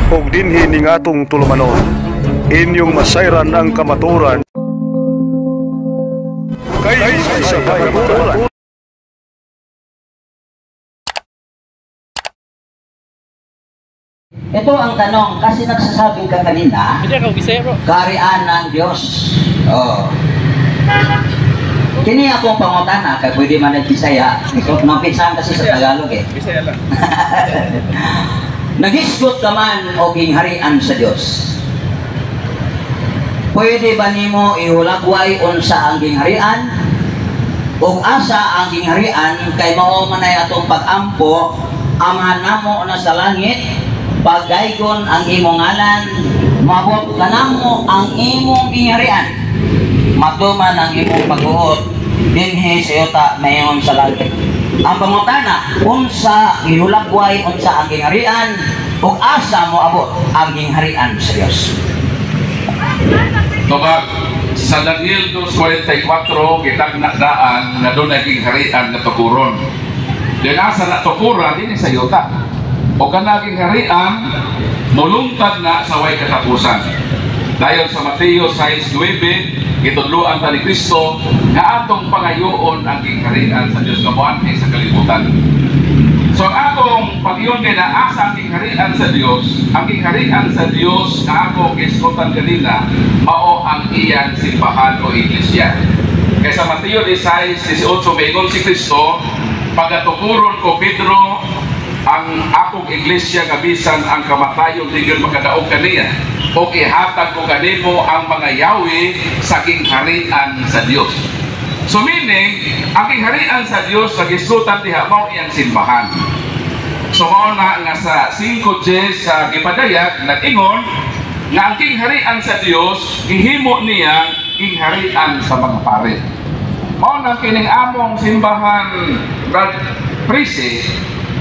ug dinhi ning atong tulumanon. Inyong masayran ang kamaturan kay sa kamaturan. Ito ang tanong, kasi nagsasabing ka kanina, kaharian ng Diyos. Oh. Kini akong pangutana, kaya pwede man nag-Bisaya. So, mapisahan kasi sa Tagalog eh. Bisaya lang. Naghisgot ka man o gingharian sa Diyos. Pwede ba nimo ihulagway unsa ang gingharian? O asa ang gingharian kay mao manay atong pag-ampo, amahan namo na sa langit, pagaygon ang imong ngalan, mabot ka namo ang imong gingharian, matuman ang imong pagbuot dinhi sa yuta mayon sa langit. Ang pangutana, unsa ihulagway unsa ang gingharian ug asa mo abot ang gingharian sa Dios? Tubag, sa Daniel 2:44 kitang nakdaan na doon naging harian na tukuron. Din asa na tukuran din sa yuta. O kanaging harian mulungtad na sa way katapusan. Dayon sa Mateo 6:9 gitudloan ta ni Kristo nga atong pangayoon ang gingharian sa Dios kabuan sa kalibutan. So ang akong pag-iyon kay naasa ang gingharian sa Dios, ang gingharian sa Dios na ako giskutan kanina mao ang iyang simbahan o iglesia. Kaya sa Mateo 6:18 maingon si Kristo, pagatukuron ko Pedro ang akong iglesia nga bisan ang kamatayon tigil makadaog kaniya o ihatag ko kanimo ang mga yawi sa gingharian sa Dios. So meaning, ang gingharian sa Dios sa gisutan diha mao iyang simbahan. So mao na nga sa 5 sa gipadayag nag-ingon nga ang gingharian sa Dios gihimo niya gingharian sa mga pare. Mao na kining among simbahan Brad Prisi,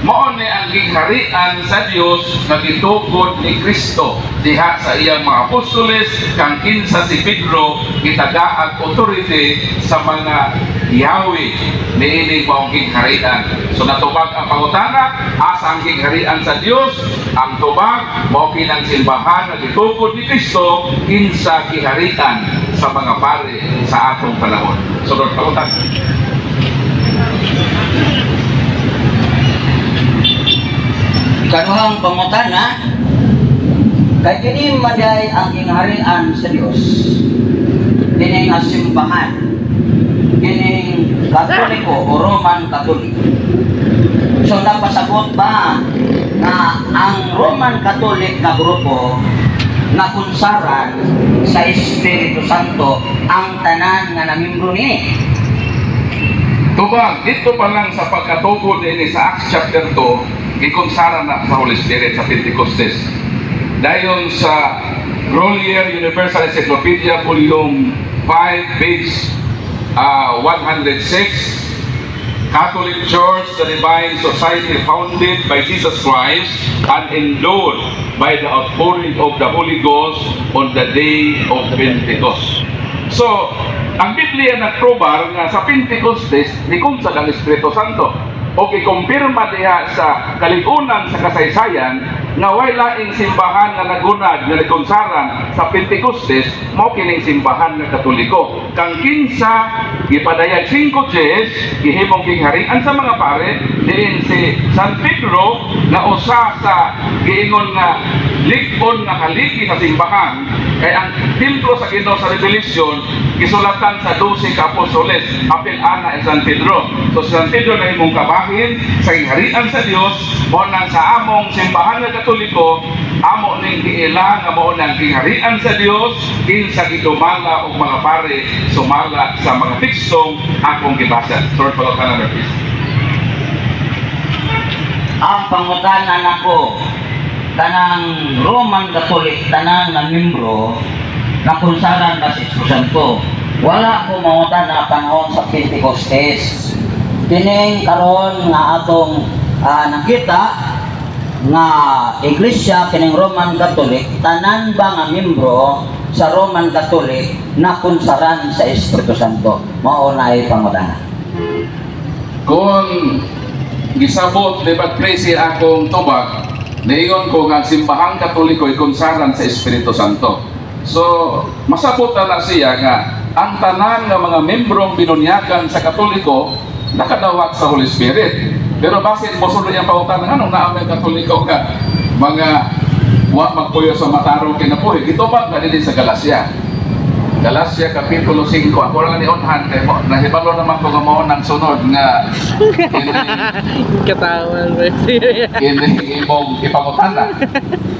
mao ni ang gingharian sa Dios nga gitukod ni Kristo diha sa iyang mga apostoles kang kinsa si Pedro gitagaag authority sa mga yawi niining maong gingharian. So natubag ang pangutana, asa ang gingharian sa Dios? Ang tubag mao kinang simbahan nga gitukod ni Kristo kinsa giharian sa mga pare sa atong panahon. Sunod pangutana. Kanuhang pangutana, kay kini maday ang gingharian sa Dios, kining simbahan, kining Katoliko o Roman Katolik. So napasagot ba na ang Roman Katolik na grupo na kunsaran sa Espiritu Santo ang tanan nga namembro ni? Tubag, dito pa lang sa pagkatukod ini sa Acts chapter 2, ikonsara na sa Holy Spirit sa Pentecostes. Dayon sa Grolier Universal Encyclopedia Volume 5 page 106, Catholic Church, the Divine Society founded by Jesus Christ and endowed by the outpouring of the Holy Ghost on the day of Pentecost. So, ang Biblia nagprobar nga sa Pentecostes nikunsad ang Espiritu Santo. O ikumpirma diha sa kaligunan sa kasaysayan nga way laing simbahan nga nagunad nga nagkonsaran sa Pentecostes mao kining simbahan nga Katoliko. Kang kinsa gipadayag 5 Dies gihimong gingharian sa mga pare diin si San Pedro nga usa sa giingon nga lig-on nga haligi sa simbahan kay ang templo sa Ginoo sa Revelation gisulatan sa 12 ka apostoles apil ana ni San Pedro. So si San Pedro na himong kabahin sa gingharian sa Dios mo nang sa among simbahan nga Katoliko amo ning giila nga mao nang gingharian sa Dios kinsa gidumala og mga pare sumala sa mga tekstong akong gibasa. Sort of number please. Ang pangutanan nako kanang Roman Catholic tanan nga membro na kunsaran na sa Espiritu Santo. Wala ko mangutan na panahon sa Pentecostes. Kining karon nga atong nakita nga iglesia kining Roman Catholic tanan ba nga membro sa Roman Catholic na kunsaran sa Espiritu Santo? Mao na ay pangutana. Kung gisabot di ba presi akong tubag Niingon ko nga simbahang Katoliko ay konsaran sa Espiritu Santo. So, masabot na siya nga ang tanan nga mga membrong binunyagan sa Katoliko nakadawat sa Holy Spirit. Pero bakit mosunod yung pautan ng anong naamay Katoliko nga mga wa magpuyo sa matarong kinabuhi? Ito ba nga din sa Galacia? Galacia Kapitulo 5. Ako lang ni Onhan kay mo nahibalo naman ko nga mao nang sunod nga Katawan ba? ini imong ipangutan na.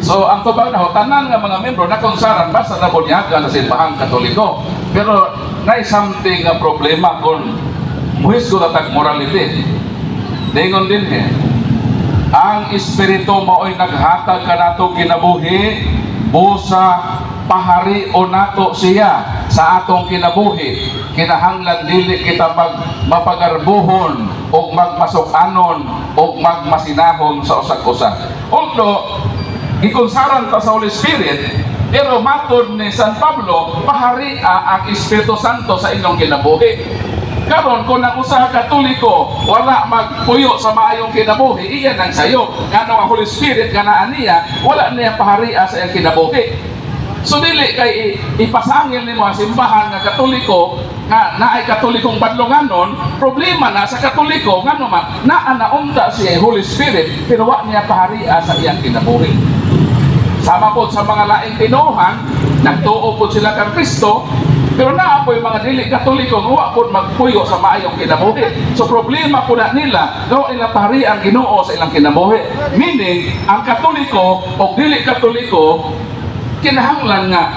So ang tubag na tanan nga mga membro na konsaran basta nabunyagan sa simbahang Katoliko. Pero nay something nga problema kon muhis ko tatag morality. Dingon din ang Espiritu mao'y naghatag kanato kinabuhi busa pahari o nato siya sa atong kinabuhi. Kinahanglan dili kita mapagarbuhon o magmasukanon o magmasinahon sa usag-usa. Although gikonsaran ta sa Holy Spirit, pero matod ni San Pablo, pahari ang Espiritu Santo sa inyong kinabuhi. Karon kung ang usaha Katoliko wala magpuyo sa maayong kinabuhi, iyan ang sayo. Ngano ang Holy Spirit kanaan niya, wala niya paharia sa iyang kinabuhi. So dili kay ipasangil nimo ang simbahan nga Katoliko nga naay Katolikong badlonganon, problema na sa Katoliko ngano man naa naunta siya Holy Spirit pero wa niya paharia sa iyang kinabuhi. Sama po sa mga laing tinuhan, nagtuo po sila kang Kristo, pero naa po yung mga dili Katoliko nga wa po magpuyo sa maayong kinabuhi. So problema po na nila gawa ila paharia ang Ginoo sa ilang kinabuhi. Meaning ang Katoliko o dili Katoliko kinahanglan nga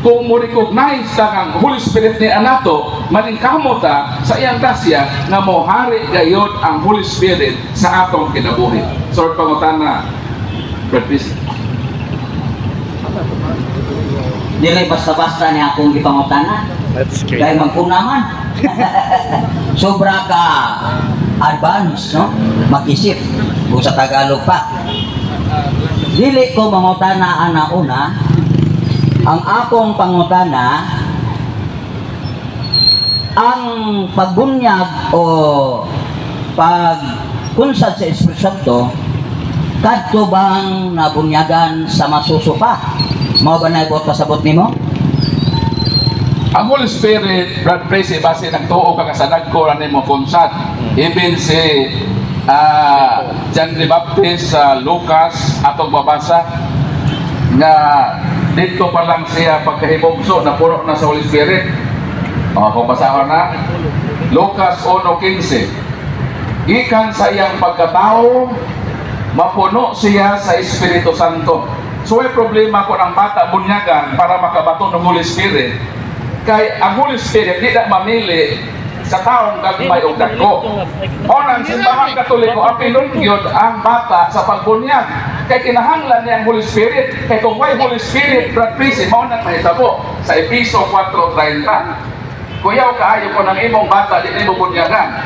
kung mo recognize kang Holy Spirit ni anato maningkamot sa iyang grasya nga mohari gayud ang Holy Spirit sa atong kinabuhi. Sort pangutana, Brad Piss. Dili basta-basta niya akong ipangutana. That's great. Dahil magpunaman. Sobra ka advance, no? Mag-isip. Kung sa Tagalog pa. Dili ko mangutana ana una. Ang akong pangutana, ang pagbunyag o pagkunsad sa Espiritu Santo, kadto bang nabunyagan sa masusupa? Mao ba na ibot kasabot nimo? Ang Holy Spirit, Brad Tracy, base nagtuo ka sa nagko na mo konsat. Even si John the Baptist sa Lucas atong babasa na dito pa lang siya pagkahibugso na puro na sa Holy Spirit. Kung basahan na Lucas 1:15, ikan sa iyang pagkatao mapuno siya sa Espiritu Santo. So may problema ko ng bata bunyagan para makabato ng Holy Spirit. Kay ang Holy Spirit di na mamili sa taong gagmay o dagko. O nang simbahang Katoliko apilon yun ang bata sa pagbunyag. Kay kinahanglan niya ang Holy Spirit. Kay kung may Holy Spirit, Brad Prisi, maunang mahitabo sa Episo 4:30. Kuyaw kaayo ko ng imong bata di mo bunyagan.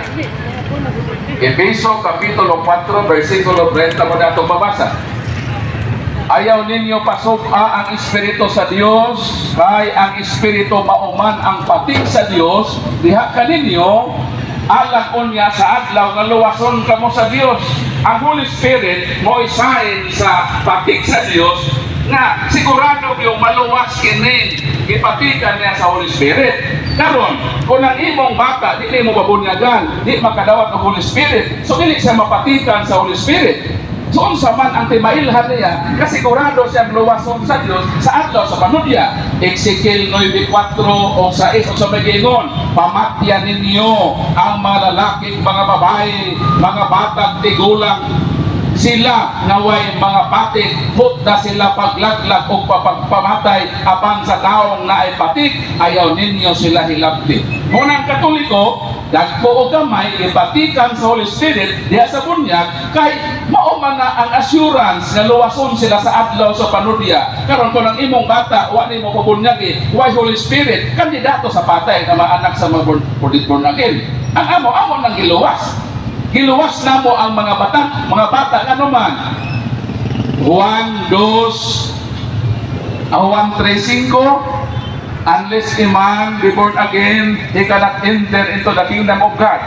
Episo Kapitulo 4 versikulo 30 mo na itong babasa. Ayaw ninyo pasuka ang Espiritu sa Diyos, kay ang Espiritu mauman ang patig sa Diyos, diha ka ninyo, alakon niya sa adlaw nga luwason kamo sa Diyos. Ang Holy Spirit mo isahin sa patig sa Diyos, nga sigurado yung maluwas kinin, ipatikan niya sa Holy Spirit. Karon, kung ang imong bata, di mo babunyagan, di makadawat ng Holy Spirit, so dili siya mapatikan sa Holy Spirit. So unsa man ang timailhan niya, kasigurado siyang luwason sa Dios sa adlaw sa panudya. Ezekiel 9:4 o 6 o sa magiingon, pamatyan ninyo ang mga lalaki, mga babae, mga batang tigulang, sila naway mga patik, hutda sila paglaglag o pamatay apan sa taong naay patik, ayaw ninyo sila hilabdi. Munang Katoliko, dagko o gamay, ipatikan sa Holy Spirit, diya sa bunyag, kay mauman na ang assurance na luwason sila sa adlaw sa panudya. Karon kung ang imong bata, wala mo pabunyagi, why Holy Spirit, kandidato sa patay na maanak sa mga bunyagin. Ang amo nang giluwas. Giluwas na mo ang mga bata ano man. Juan 3:5, unless a man be born again, he cannot enter into the kingdom of God.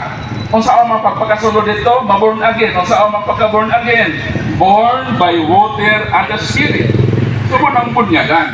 Kung saan ang pagpakasunod dito, ma-born again. Kung saan ang pagka-born again, born by water and the Spirit. So, ang bunyagan.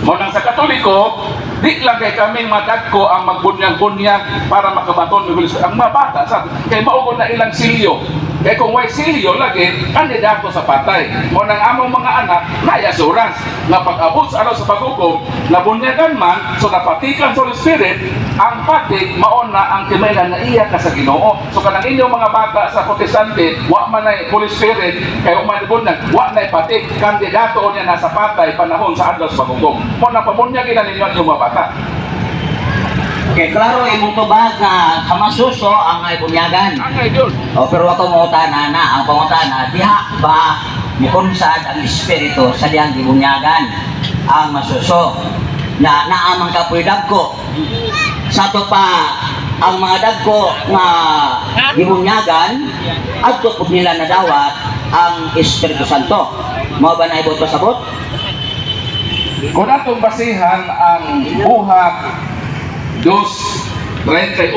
Munang sa Katoliko, di lang kay kaming madagko ang magbunyag-bunyag para makabaton ng Holy Spirit. Ang mga bata, kay maugon na ilang silyo. Kaya kung may silyo lagi, kandidato sa patay. Munang among mga anak, nayasuras. Nga pag-abot sa sa paghukom, nabunyagan man, so napatikan sa Holy Spirit, ang patik, mauna ang kimaylan na iya ka sa Ginoo. So kanang inyong mga bata sa Protestante, wa man ay Holy Spirit, kaya umanibunag, wa na patik, kandidato niya nasa patay, panahon sa adlaw sa paghukom. Munang pamunyagin na ninyo ang mga bata. Okay, klaro imong tubag na sa masuso ang ay bunyagan. Angay yun. O pero ako mangutana na, ang pangutana, diha ba mukunsad ang espiritu sa diyang gibunyagan ang masuso na naamang kapoy dagko. Sa to pa ang mga dagko nga gibunyagan adto pud nila nadawat ang Espiritu Santo. Mao ba na ibot pasabot? Kung atong basihan ang buhat 2:38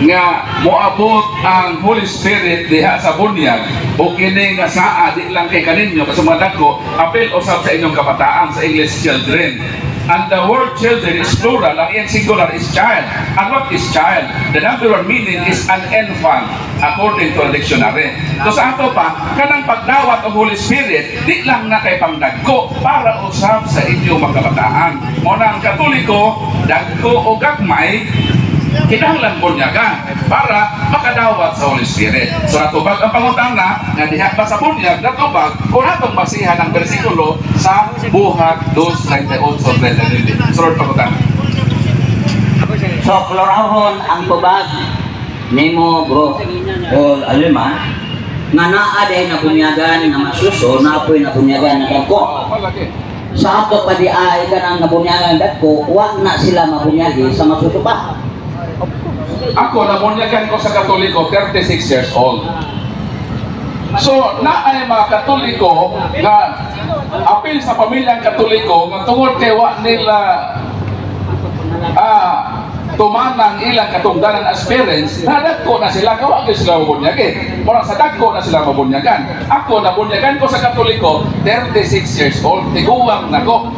nga moabot ang Holy Spirit diha sa bunyag o kini nga saa di lang kay kaninyo kasi mga dagko apil usab sa inyong kabataan sa English children. And the word children is plural, ang iyang singular is child. And what is child? The number one meaning is an infant, according to a dictionary. So sa ato pa, kanang pagdawat ng Holy Spirit, di lang na kay pangdagko para usab sa inyong mga kabataan. Muna ang Katoliko, dagko o gagmay, kinahanglan bunyagan para makadawat sa Holy Spirit. So natubag ang pangutana nga diha ba sa bunyag, natubag kung atong basihan ang bersikulo sa buhat 2:38. Sunod pangutana. So klorahon ang tubag nimo bro o alima nga naa day na bunyagan na masuso napoy na bunyagan na dagko. Sa ato pa di ay kanang nabunyagan dagko, wa na sila mabunyagi sa masuso pa. Ako, nabunyagan ko sa Katoliko, 36 years old. So, naay mga Katoliko na apil sa pamilyang Katoliko nga tungod kay wa nila tumanang ilang katungdanan experience, nadagko na sila, kawag sila mabunyagin. Murang sa dagko na sila mabunyagan. Ako, nabunyagan ko sa Katoliko, 36 years old, tiguang na ko.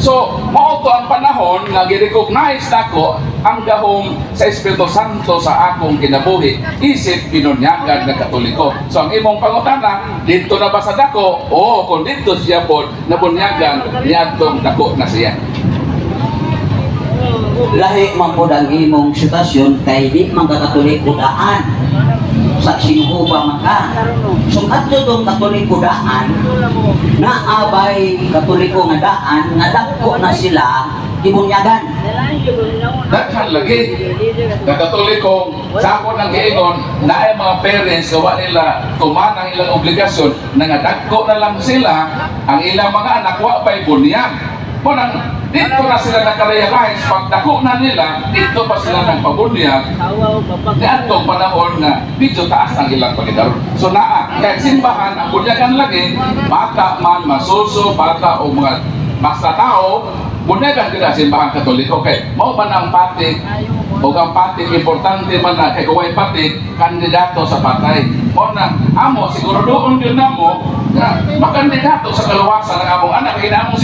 So, mauto ang panahon na gi-recognize nako ang gahom sa Espiritu Santo sa akong kinabuhi, isip binunyagan ng Katoliko. So, ang imong pangutana, dito na ba sa dako? Oo, kung dito siya po, nabunyagan, niyadtong dako na siya. Lahi man po ang imong sitwasyon kay di man ka Katoliko daan sa sinuhuba man ka. So kadto tong Katoliko daan naabay Katoliko nga daan nga dagko na sila gibunyagan. Daghan lagi nga Katolikong sakon ng giingon na ay mga parents gawa nila tumanang ilang obligasyon na nga dagko na lang sila ang ilang mga anak wa pay bunyag. Munang dito na sila nakarealize pag dako na nila dito pa sila ng pabunyag ni atong panahon na medyo taas ang ilang pagkakaroon. So naa kahit simbahan ang bunyagan lagi bata man masuso bata o mga basta tao bunyagan kita simbahan Katoliko kay mao man ang patik o ang patik importante man na kay kuway patik kandidato sa patay. Mo na amo siguro doon din namo na makandidato sa kaluwasan ng among anak kay among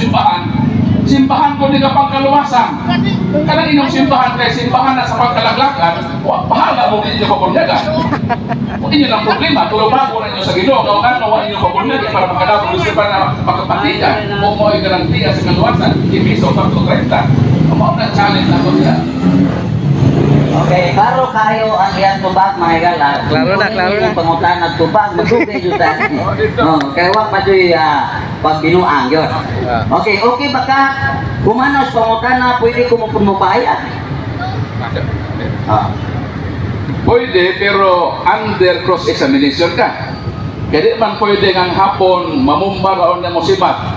simbahan ko di ka pangkaluwasan. Kanang inyong simbahan kay simbahan na sa pagkalaglakan, bahala mo ninyo pabunyagan. Kung inyo ng problema, tulubago na inyo sa Ginoo, kung ano wa inyo pabunyagan para makadawat gusto pa na makapatigan, o mo ay garantiya sa kaluwasan, Episo 4:30. Mo na challenge na ko niya. Okay, klaro kayo ang iyang tubag mga igala. Klaro na. Pangutan at tubag, magdugay yun tayo. Kaya wag pa do'y pagbinuang yun. Okay baka kumanos pangutan na pwede kumupayat. Pwede, pero under cross-examination ka. Kaya di man pwede ng hapon mamumbaraon na mo sibat.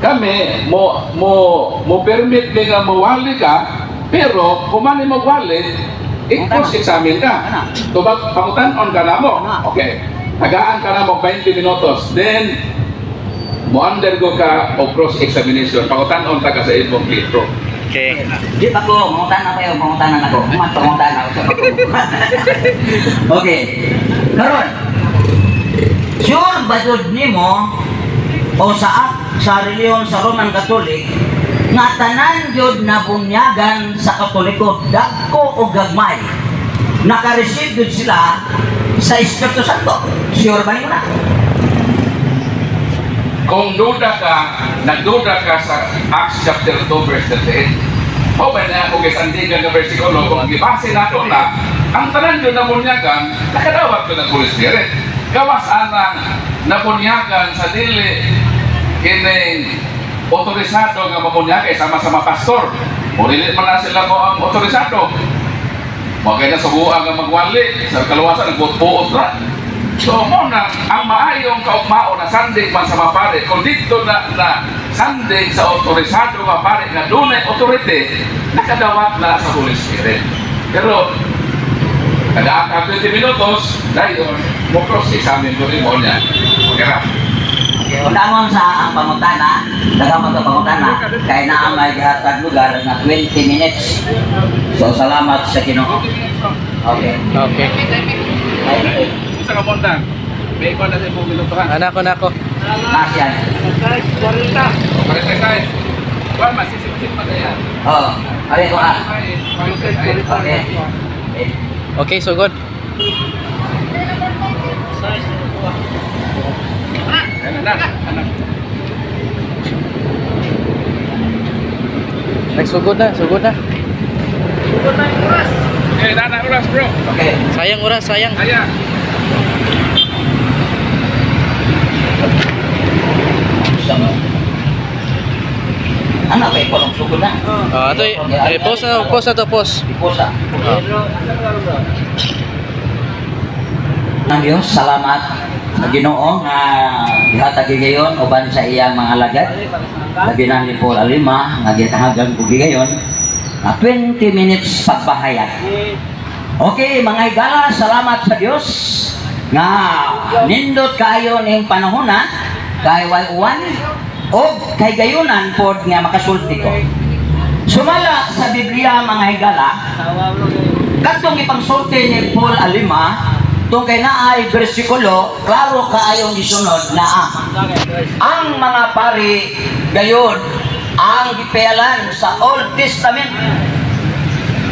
Kami, mo permit mi nga mawali ka, pero kung man mo wali, i-cross-examine ka. Tubag, pangutan-on ka na mo. Okay. Tagaan ka na mo 20 minutos. Then, mo undergo ka o cross-examination. Pangutan-on ka sa imong litro. Okay. Di ba ko, mangutan na kayo, mangutan na ako. Mangutan na ako sa pagkukuhan. Okay. Karon, sure ba yun nimo o sa reliyon sa Roman Catholic nga tanan yun na bunyagan sa Katoliko dagko o gagmay naka-receive yun sila sa Espiritu Santo? Sure ba nimo na? Kung nagduda ka sa Acts chapter 2 verse 38, o ba na ako gisandigan nga versikulo, kung gibase nato na, ang tanan yun na bunyagan, nakadawat ko ng Holy Spirit. Gawas anang nabunyagan sa dili kining otorisado nga mabunyag ay sama-sama pastor. O dili man na sila mo ang otorisado. Magay na subuan nga magwali sa kaluwasan, nagbuot ra. So mo na ang maayong kaugmao na sandig man sa mapare, kung dito na sandig sa otorisado mapare nga dunay authority, nakadawat na sa Holy Spirit. Pero kada 20 minutos, dayon mo cross examine ko rin mo niya. Okay ra. Unamon sa ang pangutana, dagang pangutana, kay naa may gihatag lugar na 20 minutes. So salamat sa Ginoo. Okay. Okay. Sa kapuntan, may iba na sa ibang minuto ha. Anak ko. Nasyan. Paritay tayo. Ba, masisip-sip pa kaya. Oh, ari ko ah. Okay. Okay, so good. Anak. Next, so good na. Eh, dana oras bro. Okay. Sayang oras, sayang. Ayan. Ano ba ikaw ng sugod na? Post na to. Ipusa. Ang Diyos, salamat sa Ginoo nga gihatag gayon uban sa iyang mga alagad. Labi na ni Paul Alima nga gitahagan ko gayon na 20 minutes pagbahayag. Okay, mga higala, salamat sa Diyos nga nindot kayo ning panahon na kay wayuan o kay gayunan pod nga makasulti ko. Sumala sa Biblia, mga higala, katong ipangsulti ni Paul Alima tong kay naay bersikulo, klaro kaayong isunod na ang mga pari gayon ang gipayalan sa Old Testament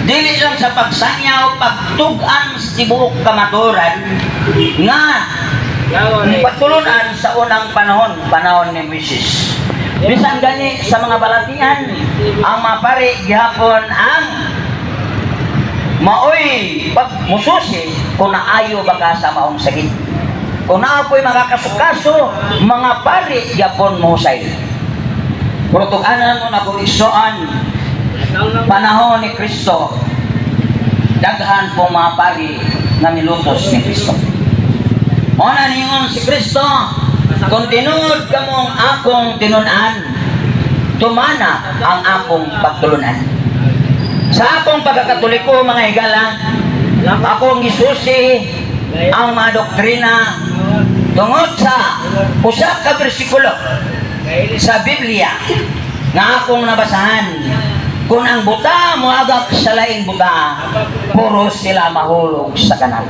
dili lang sa pagsanyaw pagtug-an sa tibuok kamaturan nga patulunan sa unang panahon ni Moises. Bisan gani sa mga balatian ang mga pari gihapon ang maoy pagmususi kung naayo ba ka sa maong sakit. Kung naapoy makakasukaso, mga pari yapon mohusay. Protuganan mo na kung isuan panahon ni Kristo, daghan po mga pari na nilutos ni Kristo. Muna ningon si Kristo, kung tinuod ka mong akong tinunan, tumana ang akong pagtulunan. Sa akong pagkakatoliko, mga higala, akong gisusi ang mga doktrina tungod sa usa ka bersikulo sa Biblia na akong nabasahan. Kung ang buta moagak sa laing buta, puro sila mahulog sa kanal.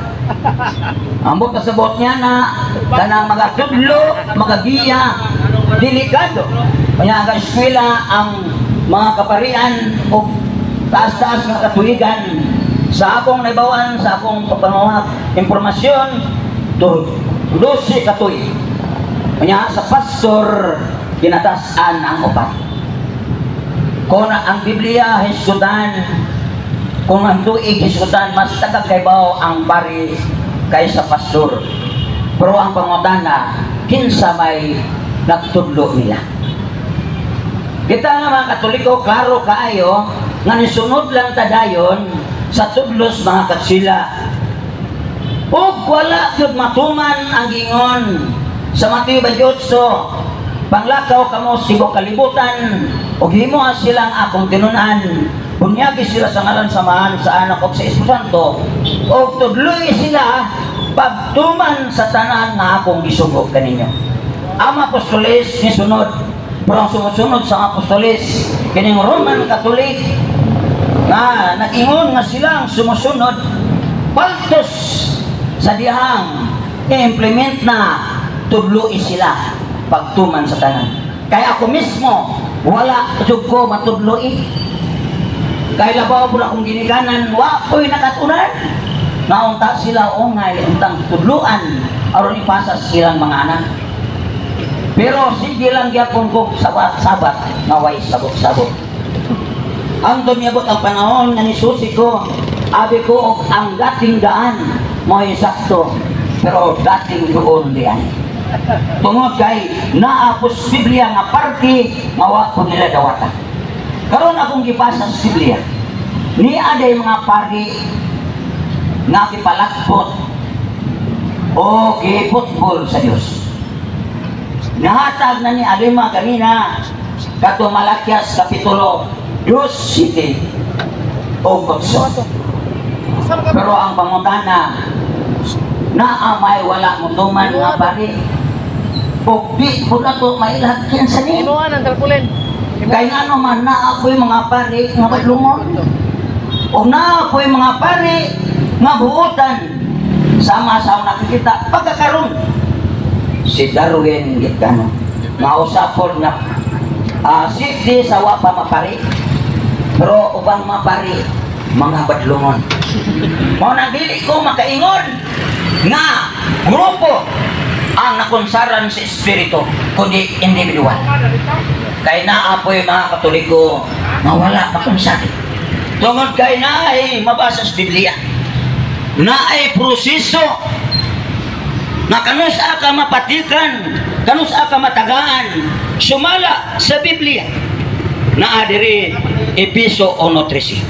Ang buta sa bot niya na kanang mga tudlo, mga giya, delikado. Kaya ang eskwela ang mga kaparian o taas-taas ng katuligan sa akong naibawan, sa akong papanguhat impormasyon, 12 katuig. Kanya sa pastor, kinatasan ang upat. Kung ang Biblia hisudan, kung ang tuig hisudan, mas tagakaybaw ang pari kaysa pastor. Pero ang pangutana, kinsa may nagtudlo nila. Kita nga mga Katoliko, klaro kaayo, nga nisunod lang tadayon sa tudlos mga katsila. O wala yun matuman ang gingon sa Mateo 28, panglakaw kamo sibok kalibutan, o himo silang akong tinunan, bunyagi sila sa ngalan samahan sa anak o sa Espiritu Santo, o tudloy sila pagtuman sa tanan nga akong gisugo kaninyo. Ang apostoles ni sunod, Pero ang sumusunod sa apostolis, kining Roman Catholic, na nag-ingon nga silang sumusunod, paltos sa dihang i-implement na tudloi sila pagtuman sa tanan. Kaya ako mismo, wala jud ko matudloi. Kaya labaw po na kong ginikanan, wako'y nakatunan. Naunta sila ungay, untang tudluan, aron ipasas silang mga anak. Pero sige lang gyapon ko sabat-sabat, naway sabot-sabot. Ang dumiyabot ang panahon na nisusi ko, abi ko ang dating daan, mo'y sakto, pero dating doon diyan. Tungod kay naapos Biblia nga party, mawa ko nila dawatan. Karon akong gipasa sa Biblia, ni aday mga pari nga kipalakpot o kiputbol sa Dios. Nahatag na ni Alima kanina kato Malakias Kapitulo 2:7 o 8. Pero ang pangutana naamay wala mo tuman nga pari o di po na to mailagyan sa niyo. Inuan ang kalkulin. Kaya ano man na ako'y mga pari nga badlungon o na ako'y mga pari nga buutan sama-sama nakikita pagkakaroon si Darwin gitano mausapon na safety sa wapa mapari pero ubang mapari mga badlungon mo nang dili ko makaingon nga grupo ang nakonsaran sa espiritu kundi individual. Kaya naapoy mga Katoliko mawala makonsari tungod kay naay mabasa sa Biblia naay proseso na kanus ka mapatikan kanus ka matagaan sumala sa Biblia na adiri Episo 1:13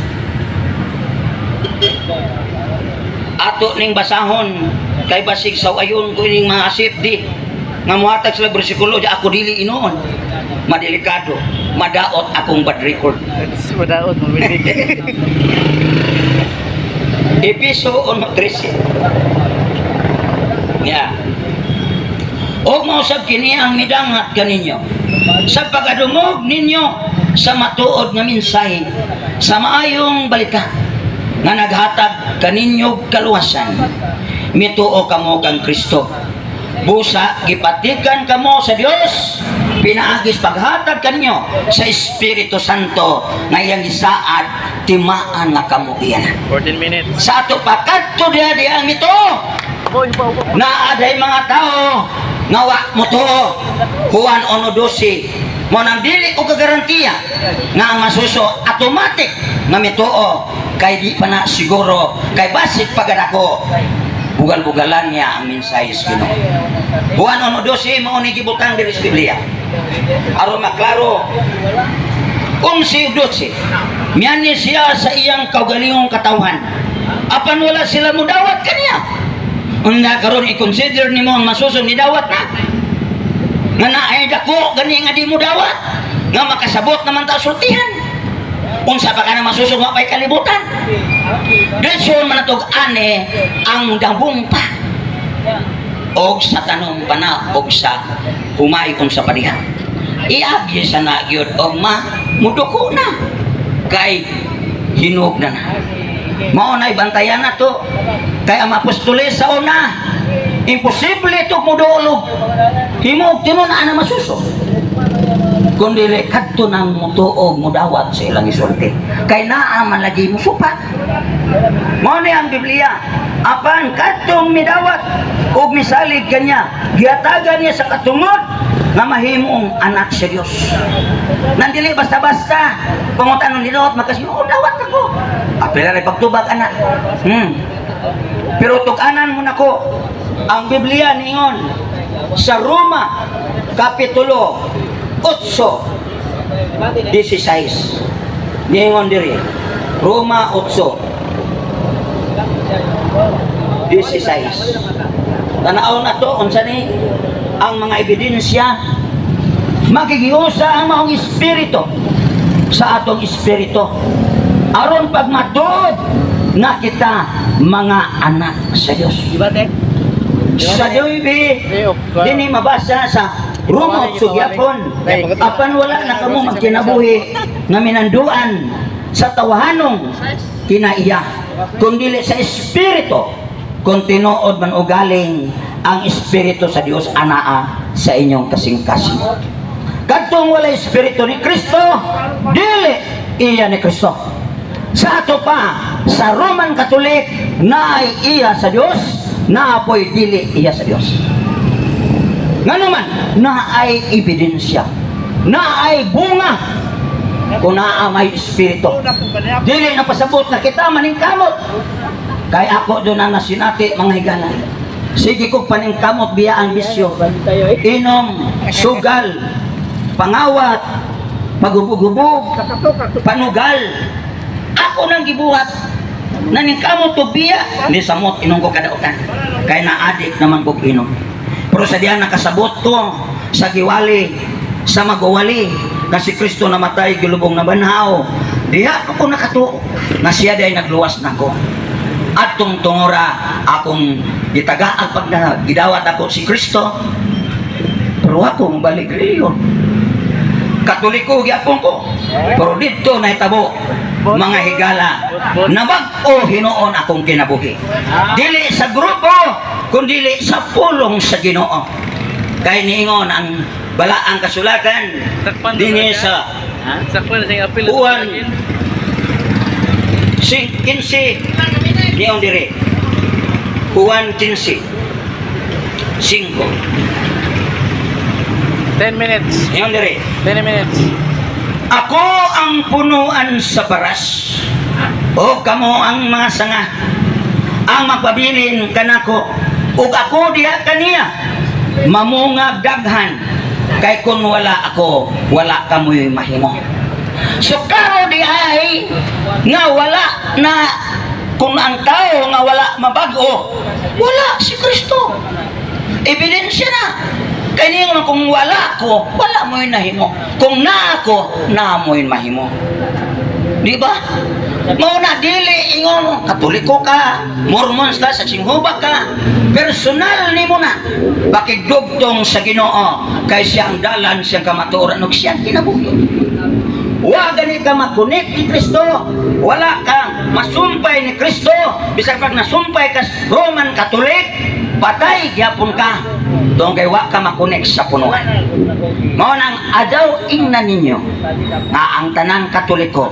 ato ning basahon kay basig sa ayon ko ning mga asipdi nga muhatag sila bersikulo di ako dili inoon madelikado madaot akong bad record Madaot mo binig. Episo 1:13 ya o mausab kini ang midangat kaninyo sa pagadungog ninyo sa matuod nga mensahe sa maayong balita nga naghatag kaninyo kaluwasan mituo kamo kang Kristo busa gipatikan kamo sa Dios pinaagis paghatag kanyo sa Espiritu Santo nga iyang gisaad timaan nga kamo iyan 14 minutes. sa ato pakadto diha ang mito na aday mga tao nga wa mo to Juan 1:12 mo nang dili ko kagarantiya nga ang masuso automatic nga mituo kay di pa na siguro kay basig pagadako bugal-bugalan niya ang mensahe sa Ginoo. Juan 1:12 mao ni gibutang diri sa Biblia aron maklaro kung si 12 miyani siya sa iyang kaugalingong katawhan apan wala sila mudawat kaniya unda karon i-consider nimo ang masuso ni dawat na nga naay dako gani nga di mo dawat nga makasabot naman ta sultihan unsa pa ka na masuso nga pay kalibutan desyon manatog ane ang dabong pa og sa tanong pana og sa humay unsa pa diha iagi sa na gyud og muduko na kay hinog na mao nay bantayan na to kay ang apostoles sa una imposible ito mudulog himog tinon ana masuso kundi kadto nang mutuog mudawat sa ilang isulti kay naa man lagi musupat mao ni ang Biblia apan kadtong midawat ug misalig kanya giatagan niya sa katungod nga mahimong anak sa Dios nandili basta-basta pangutan ni Lord makasino dawat ako apela ray pagtubag anak pero tukanan mo nako ang Biblia ningon sa Roma Kapitulo 8:16 ningon diri Roma 8:16 tanaw na to unsa ni ang mga ebidensya magigiusa ang maong espiritu sa atong espiritu aron pag matud na kita mga anak sa Dios. Ibate. Sa Diyoy dini mabasa sa rumot sugyapon. Apan wala na kamo magkinabuhi nga minanduan sa tawahanong kinaiya, kundi sa espiritu, kung tinuod man ugaling ang espiritu sa Dios anaa sa inyong kasing-kasing. Kadtong wala espiritu ni Kristo, dili iya ni Kristo. Sa ato pa sa Roman Catholic na iya sa Dios, na apoy dili iya sa Dios. Ngano man na ay ebidensya, na ay bunga kung naa may espiritu. Dili na pasabot na kita maningkamot. Kay ako doon ang nasinati mga higala. Sige ko paningkamot biya ang bisyo. Inom, sugal, pangawat, magubog-ubog, panugal. Ako nang gibuhat. Naningkamot to biya. Hindi samot inom ko kadautan. Kaya na-addict naman ko inom. Pero sa diyan nakasabot ko sa giwali, sa magwali. Kasi Kristo namatay, gilubong na banhaw. Diha ako nakatuo. Na siya day nagluwas na ko. At tungtungora akong gitagaan pag gidawat ako si Kristo. Pero ako balik riyon. Katoliko gyapon ko. Pero dito na itabo mga higala na bag-o hinoon akong kinabuhi. Dili sa grupo, kundi sa pulong sa Ginoo. Kay niingon ang balaang kasulatan dinhi sa Juan 15 niyon dire. Juan 15 5 10 minutes. niyon dire. 10 minutes. Ako ang punuan sa paras, o kamo ang mga sanga, ang magpabilin kanako, ug ako diha kaniya, mamungag daghan, kay kung wala ako, wala kamoy mahimo. So kao di ay nga wala na, kung ang tao nga wala mabago, wala si Kristo. Ebidensya na. Kaya kung wala ko, wala mo yung nahimo. Kung na ako, na mo yung mahimo. Di ba? Mauna dili ingon Katoliko ka, Mormons ka, sa Singhuba ka, personal ni mo na pakigdugtong sa Ginoo, kay siyang dalan, siyang kamatuoran, ug siyang kinabuhi. Wa gani ka makunik ni Kristo, wala ka masumpay ni Kristo. Bisag pag nasumpay ka Roman Catholic, patay gyapon ka. Doon kay wa ka makunik sa punuan. Mao nang adaw ingnan ninyo nga ang tanang Katoliko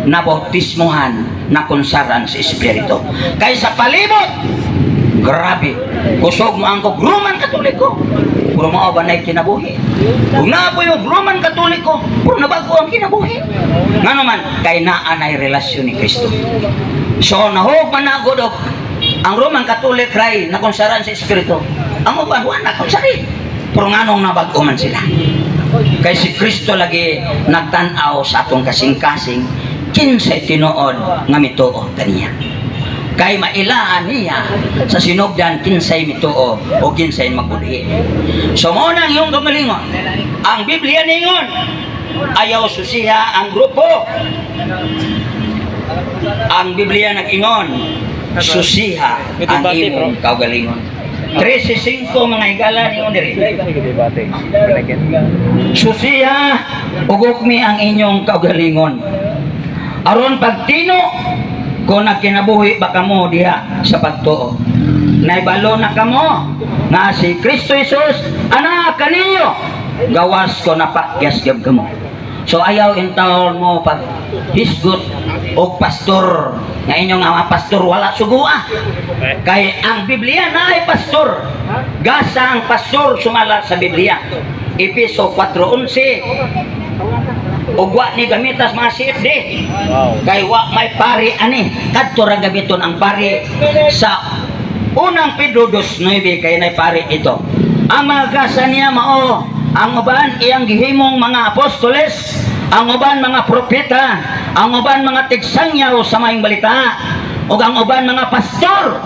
na bautismuhan na konsaran sa Espiritu. Kay sa palibot, grabe, kusog mo ang Roman Katoliko, puro mao ba na kinabuhi? Kung na po yung Roman Katoliko, puro nabago ang kinabuhi. Nga naman, kay naanay relasyon ni Kristo. So nahog man na godok ang Roman Catholic ray na konsaran sa Espiritu. Ang uban wala konsari. Pero nganong nabago man sila. Kay si Kristo lagi nagtanaw sa atong kasing-kasing kinsay tinuod nga mituo kaniya. Kay mailaan niya sa sinugdan kinsay mituo o kinsay magulhi. So mo nang yung gamalingon. Ang Biblia ningon ayaw susiha ang grupo. Ang Biblia nag-ingon susiha ang imong kaugalingon. 13:5 mga higala ningon diri. Susiha ugok mi ang inyong kaugalingon. Aron pagtino kung nagkinabuhi ba kamo diha sa pagtuo. Naibalo na kamo nga si Kristo Jesus anak kaninyo. Gawas ko napakyas gyud kamo. So ayaw intawon mo pag hisgot o pastor nga inyong mga pastor wala sugua. Kay ang Biblia na ay pastor. Gasa ang pastor sumala sa Biblia. Efeso 4:11. Ug wa ni gamitas mga CFD. Kay wa may pari ani. Kadto ra gamiton ang pari sa unang Pedro 2:9 kay nay pari ito. Ang mga gasa niya mao ang uban iyang gihimong mga apostoles, ang uban mga propeta, ang uban mga tigsangyaw sa maayong balita, o ang uban mga pastor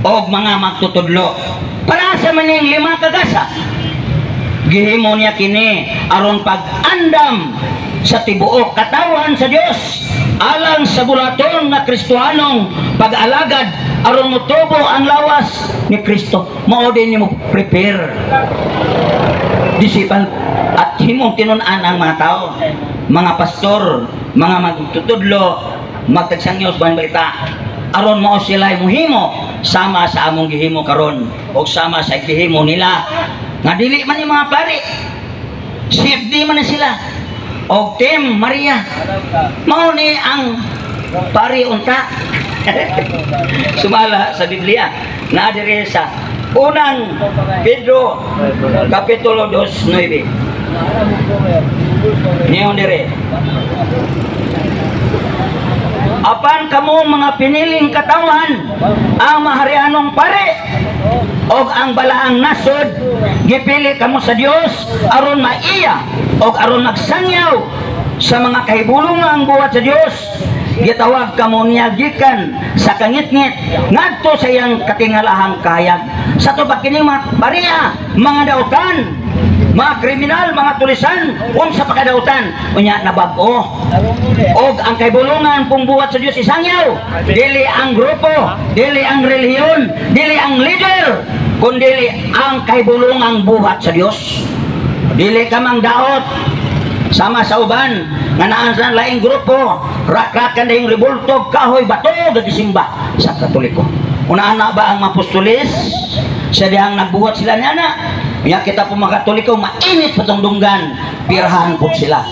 o mga magtutudlo. Para sa maning 5 kagasa, gihimo niya kini aron pag-andam sa tibuok katawan sa Dios alang sa bulaton nga Kristohanong pag-alagad aron motubo ang lawas ni Kristo. Mao din nimo prepare disipan at himong tinun-an ang mga tao, mga pastor, mga magtutudlo, magtagsangyo sa balita aron mao sila muhimo sama sa among gihimo karon o sama sa gihimo nila nga dili man yung mga pari safety man na sila o Team Maria mao ni ang pari unta. Sumala sa Biblia na dire sa unang Pedro kapitulo 2:9 niyon dire apan kamo mga piniling katawan ang maharianong pare og ang balaang nasod gipili kamo sa Dios aron maiya og aron magsangyaw sa mga kahibulungang buhat sa Dios. Gitawag kamo niya gikan sa kangit-ngit ngadto sa iyang katingalahang kahayag. Sa tubag kining mga pareha, mga dautan, mga kriminal, mga tulisan, sa pakadautan unya nabag-o. Og ang kahibulungan pong buhat sa Dios isangyaw, dili ang grupo, dili ang relihiyon, dili ang leader, kundi ang kahibulungang buhat sa Dios. Dili ka mang daot sama sa uban nga naan sa laing grupo rak-rakan dayong ribultog kahoy bato gagisimba sa Katoliko. Una ana ba ang mapostolis sa dihang nagbuhat sila niana nya kita po mga Katoliko mainit patong dunggan pirahan po sila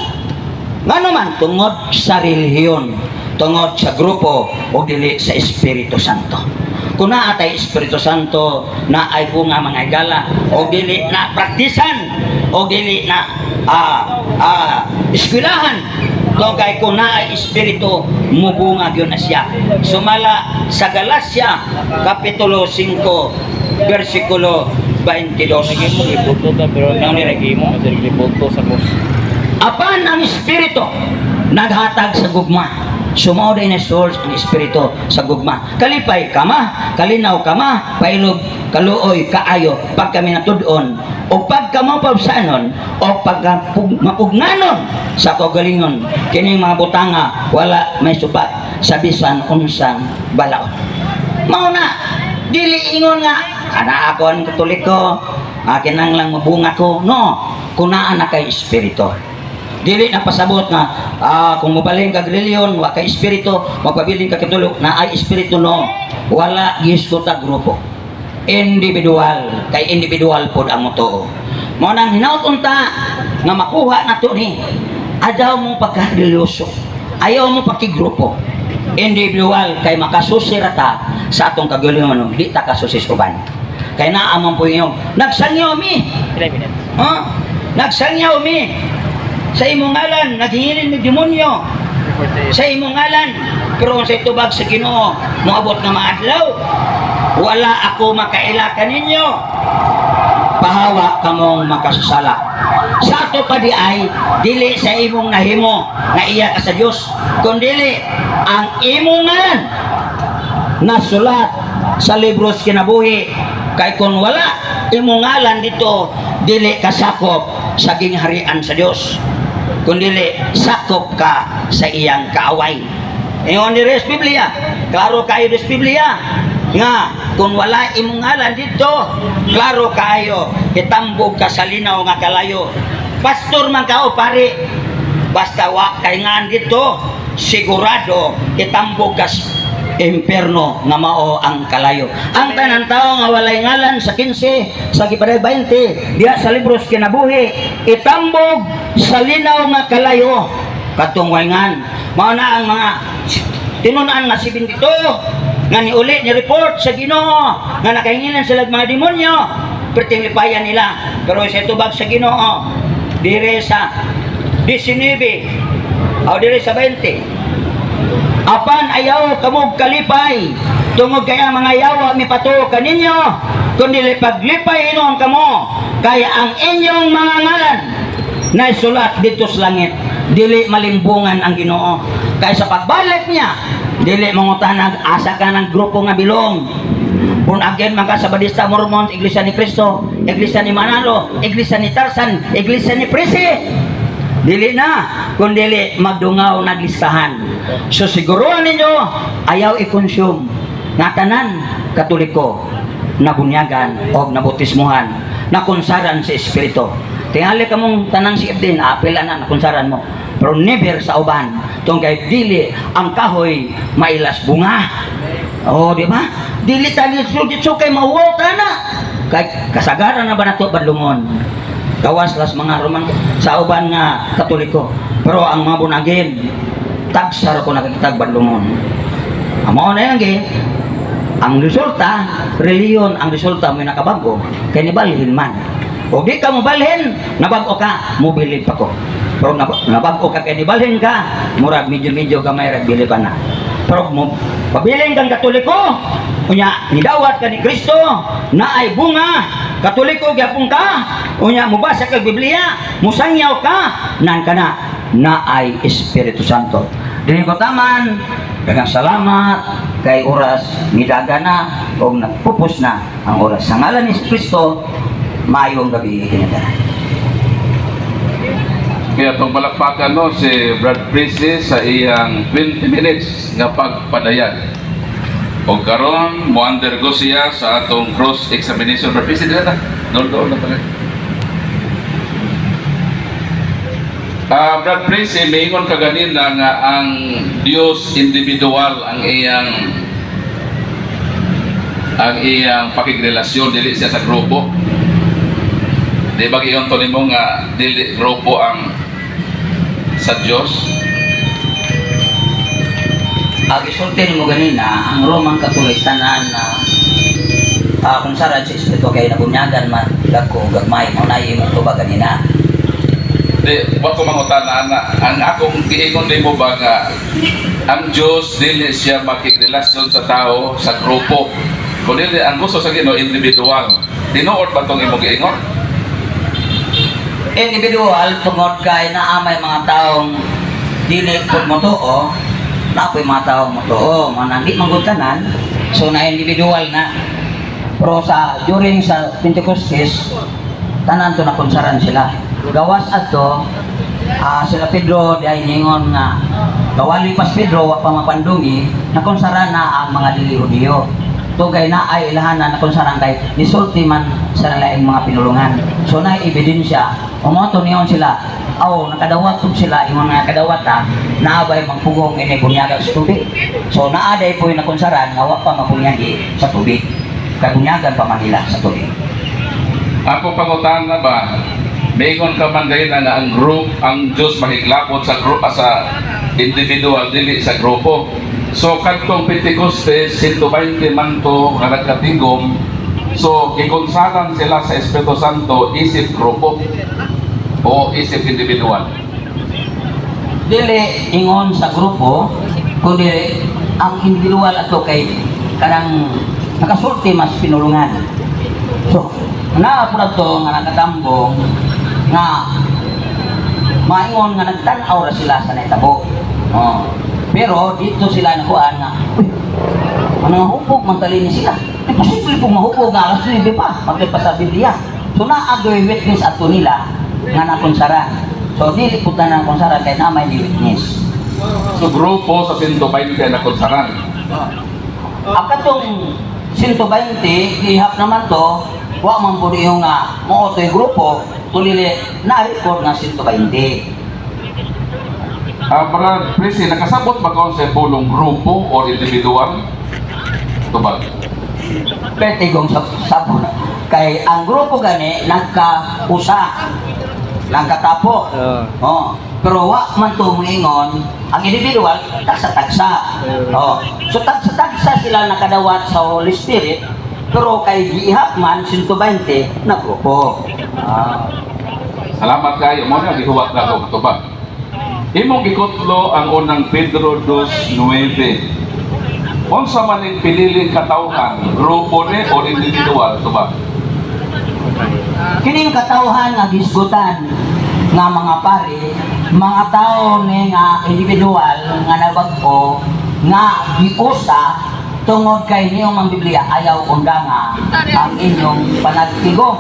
ngano man tungod sa relihiyon, tungod sa grupo o dili sa Espiritu Santo. Kung naa tay Espiritu Santo na ay bunga mga igala o dili na praktisan o dili na eskwelahan kay kung naa Espiritu mubunga gyud na siya. Sumala sa Galacia kapitulo 5 versikulo 22. Apan ang Espiritu naghatag sa gugma. Sumao din na source ang Espiritu sa gugma. Kalipay kama, kalinaw kama, pailog kaluoy kaayo pag kami natudon o pag kamapabsanon o pag mapugnanon sa kagalingon kining mga butanga wala may subat sa bisan unsang balaod. Mao na dili ingon nga kana ako ang Katoliko akin nang lang mabunga ko no kunaan na kay Espiritu. Dili na pasabot nga kung mabaling kag reliyon wa kay Espiritu magpabiling kag Katoliko na ay Espiritu no wala gisto ta grupo individual kay individual pod ang moto mo nang hinaut unta nga makuha nato ni adaw mo pagkareliyoso ayaw mo pakigrupo individual kay makasusirata sa atong kagalingon di ta kasusis uban kay naa man po inyo nagsangyaw mi nagsangyaw mi sa imong ngalan naghingilin mi demonyo sa imong ngalan pero sa tubag sa Ginoo moabot nga maadlaw wala ako makailakan ninyo pahawa kamong makasasala sa ato pa di ay dili sa imong nahimo na iya ka sa Dios kundi ang imong ngalan nasulat sa libros kinabuhi kay kung wala imong ngalan dito dili kasakop sa gingharian sa Dios kundi sakop ka sa iyang kaaway. Ingon ni res Biblia klaro kayo des Biblia nga kung wala imong ngalan dito klaro kayo kitambog ka sa linaw nga kalayo pastor man ka o pare basta wa kay ngan dito sigurado kitambog ka imperno nga mao ang kalayo. Ang tanan tao nga walay ngalan sa 15 sa gipaday 20 diha sa libros kinabuhi itambog sa linaw nga kalayo katong wayngan mao na ang mga tinun-an nga 72 nga niuli ni report sa Ginoo nga nakahinginan sila mga demonyo perting lipayan nila pero sa tubag sa Ginoo dire sa 19 o dire sa 20 apan ayaw kamog kalipay tungod kaya mga yawa mipato kaninyo kundi paglipay inon kamo kaya ang inyong mga ngalan na isulat dito sa langit dili malimbungan ang Ginoo kaya sa pagbalik niya dili mangutanag asa ka ng grupo nga bilong kung again mga Sabadista Mormon Iglesia ni Cristo Iglesia ni Manalo Iglesia ni Tarsan Iglesia ni Presi Dili na, kundi magdungaw naglistahan. So siguruhan ninyo, ayaw i-consume nga tanan Katoliko nabunyagan o nabutismuhan na kunsaran sa Espiritu. Tingali ka mong tanang si Ibdin, apilan na kunsaran mo. Pero never sa uban, tong kay dili ang kahoy mailas bunga. Oh, di ba? Dili tali sudit so kay mawota na. Kay kasagaran na ba nato badlungon? Gawas las mga Roman sa uban nga Katoliko. Pero ang mga bunagin, tagsar ko nakakitag badlungon. Amo na yan ang resulta, reliyon ang resulta mo nakabago, kay nibalhin man. O di ka mobalhin, nabago ka, mobilid pa ko. Pero nabago ka, kay nibalhin ka, murag medyo gamay ragbili pa na. Pero pabiling kang Katoliko, unya nidawat ka ni Kristo, na ay bunga, Katoliko gyapon ka, unya mubasa ka Biblia, musangyaw ka, nan ka na ay Espiritu Santo. Dili ko taman, daghang salamat kay oras midaga na o nagpupos na ang oras. Sa ngalan ni Kristo, maayong gabi kinatanan. Kaya itong palakpakan no, si Brad Priestley sa iyang 20 minutes nga pagpadayan. O karon mo undergo siya sa atong cross-examination. Brad Priestley, dito na. Doon na pala. Brad Priestley, maingon ka ganina nga ang Diyos individual ang iyang pakigrelasyon, dili siya sa grupo. Di ba giyon to nimo nga dili grupo ang sa Diyos? Isulti mo ganina, ang Roman Catholic tanan na kung sarad sa Espiritu kay nabunyagan man dagko gagmay mo na imong tuba ganina. Di, wa ko mangutana na ang akong giingon nimo ba nga ang Diyos dili siya makigrelasyon sa tao sa grupo. Kundi ang gusto sa Ginoo individual. Tinuod ba tong imong giingon? Individual tungod kay naamay mga taong dili pud motuo, napoy mga taong motuo, man di manggutanan, so na individual na. Pero during sa Pentecostes, tanan to na konsaran sila. Gawas ato, sila Pedro di ay ningon nga gawali pas Pedro wa pa mapandungi na konsaran na ang mga dili Hudiyo. Tugay na ay ilahanan na konsaran kay nisulti man sa nalaing mga pinulungan. So na ebidensya, umoto niyon sila, nakadawat po sila, yung mga kadawat naabay magpugong ini bunyaga sa tubig. So naaday po yung nakonsaran nga wa pa mabunyagi sa tubig. Kabunyagan pa Manila sa tubig. Ako pangutan na ba? Mayroon ka man gayon na ang group, ang Diyos mahiglapot sa group, sa individual, dili sa grupo. So, kantong Pentecostes, 120 man to nga nagkatigom. So, ikonsalan sila sa Espiritu Santo, isip grupo o isip individual. Dili ingon sa grupo, kundi ang individual ato kay kanang nakasulti mas pinulungan. So, naapura to nga nakatambong nga maingon nga nagtanaw ra sila sa naitabo. Pero dito sila nakuhaan nga, anong hupog mantalini sila. Posible pong mahupog nga alas 9 pa, maglipas sa Biblia. So naagoy witness ato nila nga nakonsaran. So dili po na nakonsaran kay namay ni witness. So grupo sa 120 na konsaran. Akatong 120, ihap naman to, wa man po yung mo oto'y grupo, tulili na-record nga 120. Brad Priestley, nakasabot ba ko sa pulong grupo o individual? Ito ba? Pwede kong sabon. Kay ang grupo gani, nagkausa, nagkatapo. Pero wa man to moingon, ang individual, tagsa-tagsa. So tagsa-tagsa sila nakadawat sa Holy Spirit, pero kay gihap man 120 na grupo. Salamat kayo. Mo na gihuwat na ko ito ba? Imong gikutlo ang unang Pedro 2:9. Unsa man ning piniling katawhan, grupo ni o individual ito ba? Kining katawhan nga gisgutan nga mga pare, mga tao ni nga individual nga nabag-o nga giusa tungod kay niyong ang Biblia ayaw undanga ang inyong panagtigom.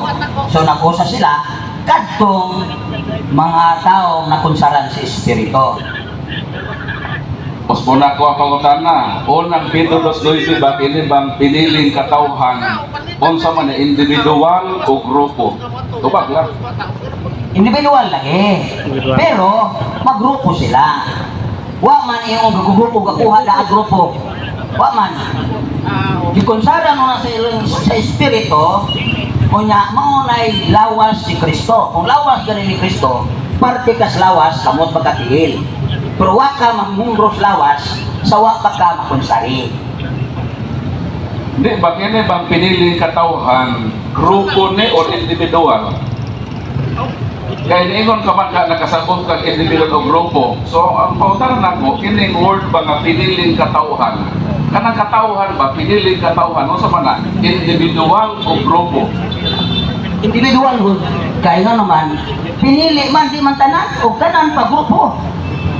So nag-usa sila kadtong mga taong nakunsaran sa Espiritu. Mas muna ko ang pangutana. Unang Pedro 2:9 ba kini bang piniling katawhan unsa man individual o grupo? Tubag lang. Individual lagi. Pero magrupo sila. Wa man yung grupo gakuha na grupo. Wa man. Gikonsara mo na sa Espiritu, kunya maunay lawas si Kristo. Kung lawas gani ni Kristo, parte kas lawas kamot pagkatihil. Pero wa ka mamungros lawas, sa wa pa ka makonsari. Di ba kini bang piniling katawhan grupo ni o individual? Kaya niingon ka man ka nakasabot kag individual o grupo. So ang pautaran nako kining word ba nga piniling katawhan? Kanang katawhan ba piniling katawhan unsa man na individual o grupo? Individual good. Kaya nga naman, pinili man di man tanan o tanan pa grupo.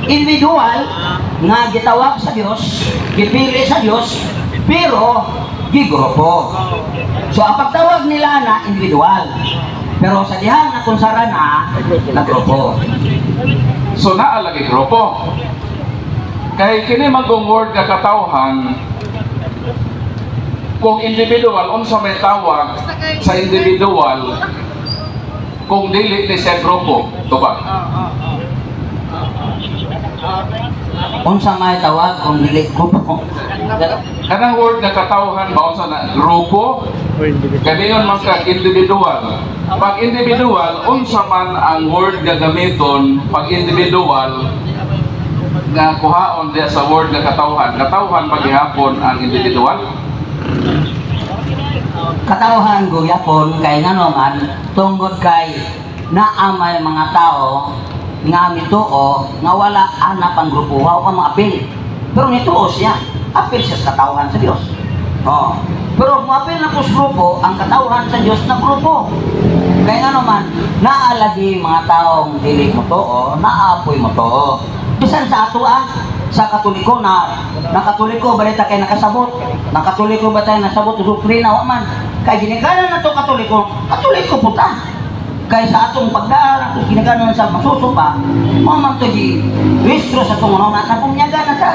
Individual nga gitawag sa Dios, gipili sa Dios, pero gigrupo. So ang pagtawag nila na individual. Pero sa dihang na kunsara na grupo. So naa lagi grupo. Kay kini magong word ka katawhan kung individual unsa may tawag sa individual kung dili ni siya grupo, tuba. Unsa may tawag kung dili grupo? Kanang word na katawhan ba unsa na grupo? Kaniyon man ka individual. Pag individual, unsa man ang word gagamiton pag individual nga kuhaon diya sa word na katawhan. Katawhan paghihapon ang individual. Katawhan guyapon kay nga naman tungod kay naamay mga tao nga mituo nga wala ana pang grupo wa ka maapil. Pero nituo siya, apil siya sa katawhan sa Dios. Oh. Pero kung apil na po sa grupo, ang katawhan sa Dios na grupo. Kaya nga naman, naalagi mga taong dili mo to, naapoy mo to. Bisan sa ato sa Katoliko na Katoliko ba tayo kay nakasabot? Na Katoliko ba tayo nasabot? Doktrina wa man. Kaya ginikanan na to Katoliko po ta. Kaya sa atong pagdaan, kung ginikanan sa masusupa, mamang to di restro sa itong na pumyaga na ta.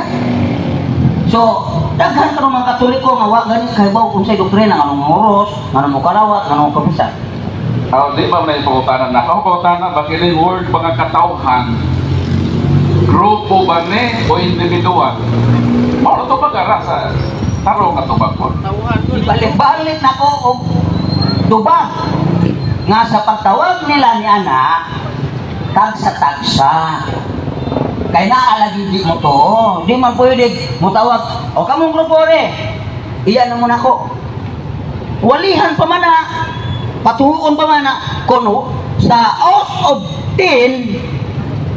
So, daghan ka mga Katoliko nga wa ganit kay baw kung sa doktrina nga nung oros, nga nung karawat, nga nung kapisan. Di ba may pangutanan na? Ang pangutanan ba kining word mga katawhan grupo ba ni o individual? Mao to bagara sa tarong nga tubag ko. Balik-balik na ko og tubag nga sa pagtawag nila ni ana tagsa-tagsa. Kay naalagi di mo to, di man pwede mo tawag o kamong grupo re. Iyan na muna ko. Walihan pa man na patuon pa man na kuno sa out of 10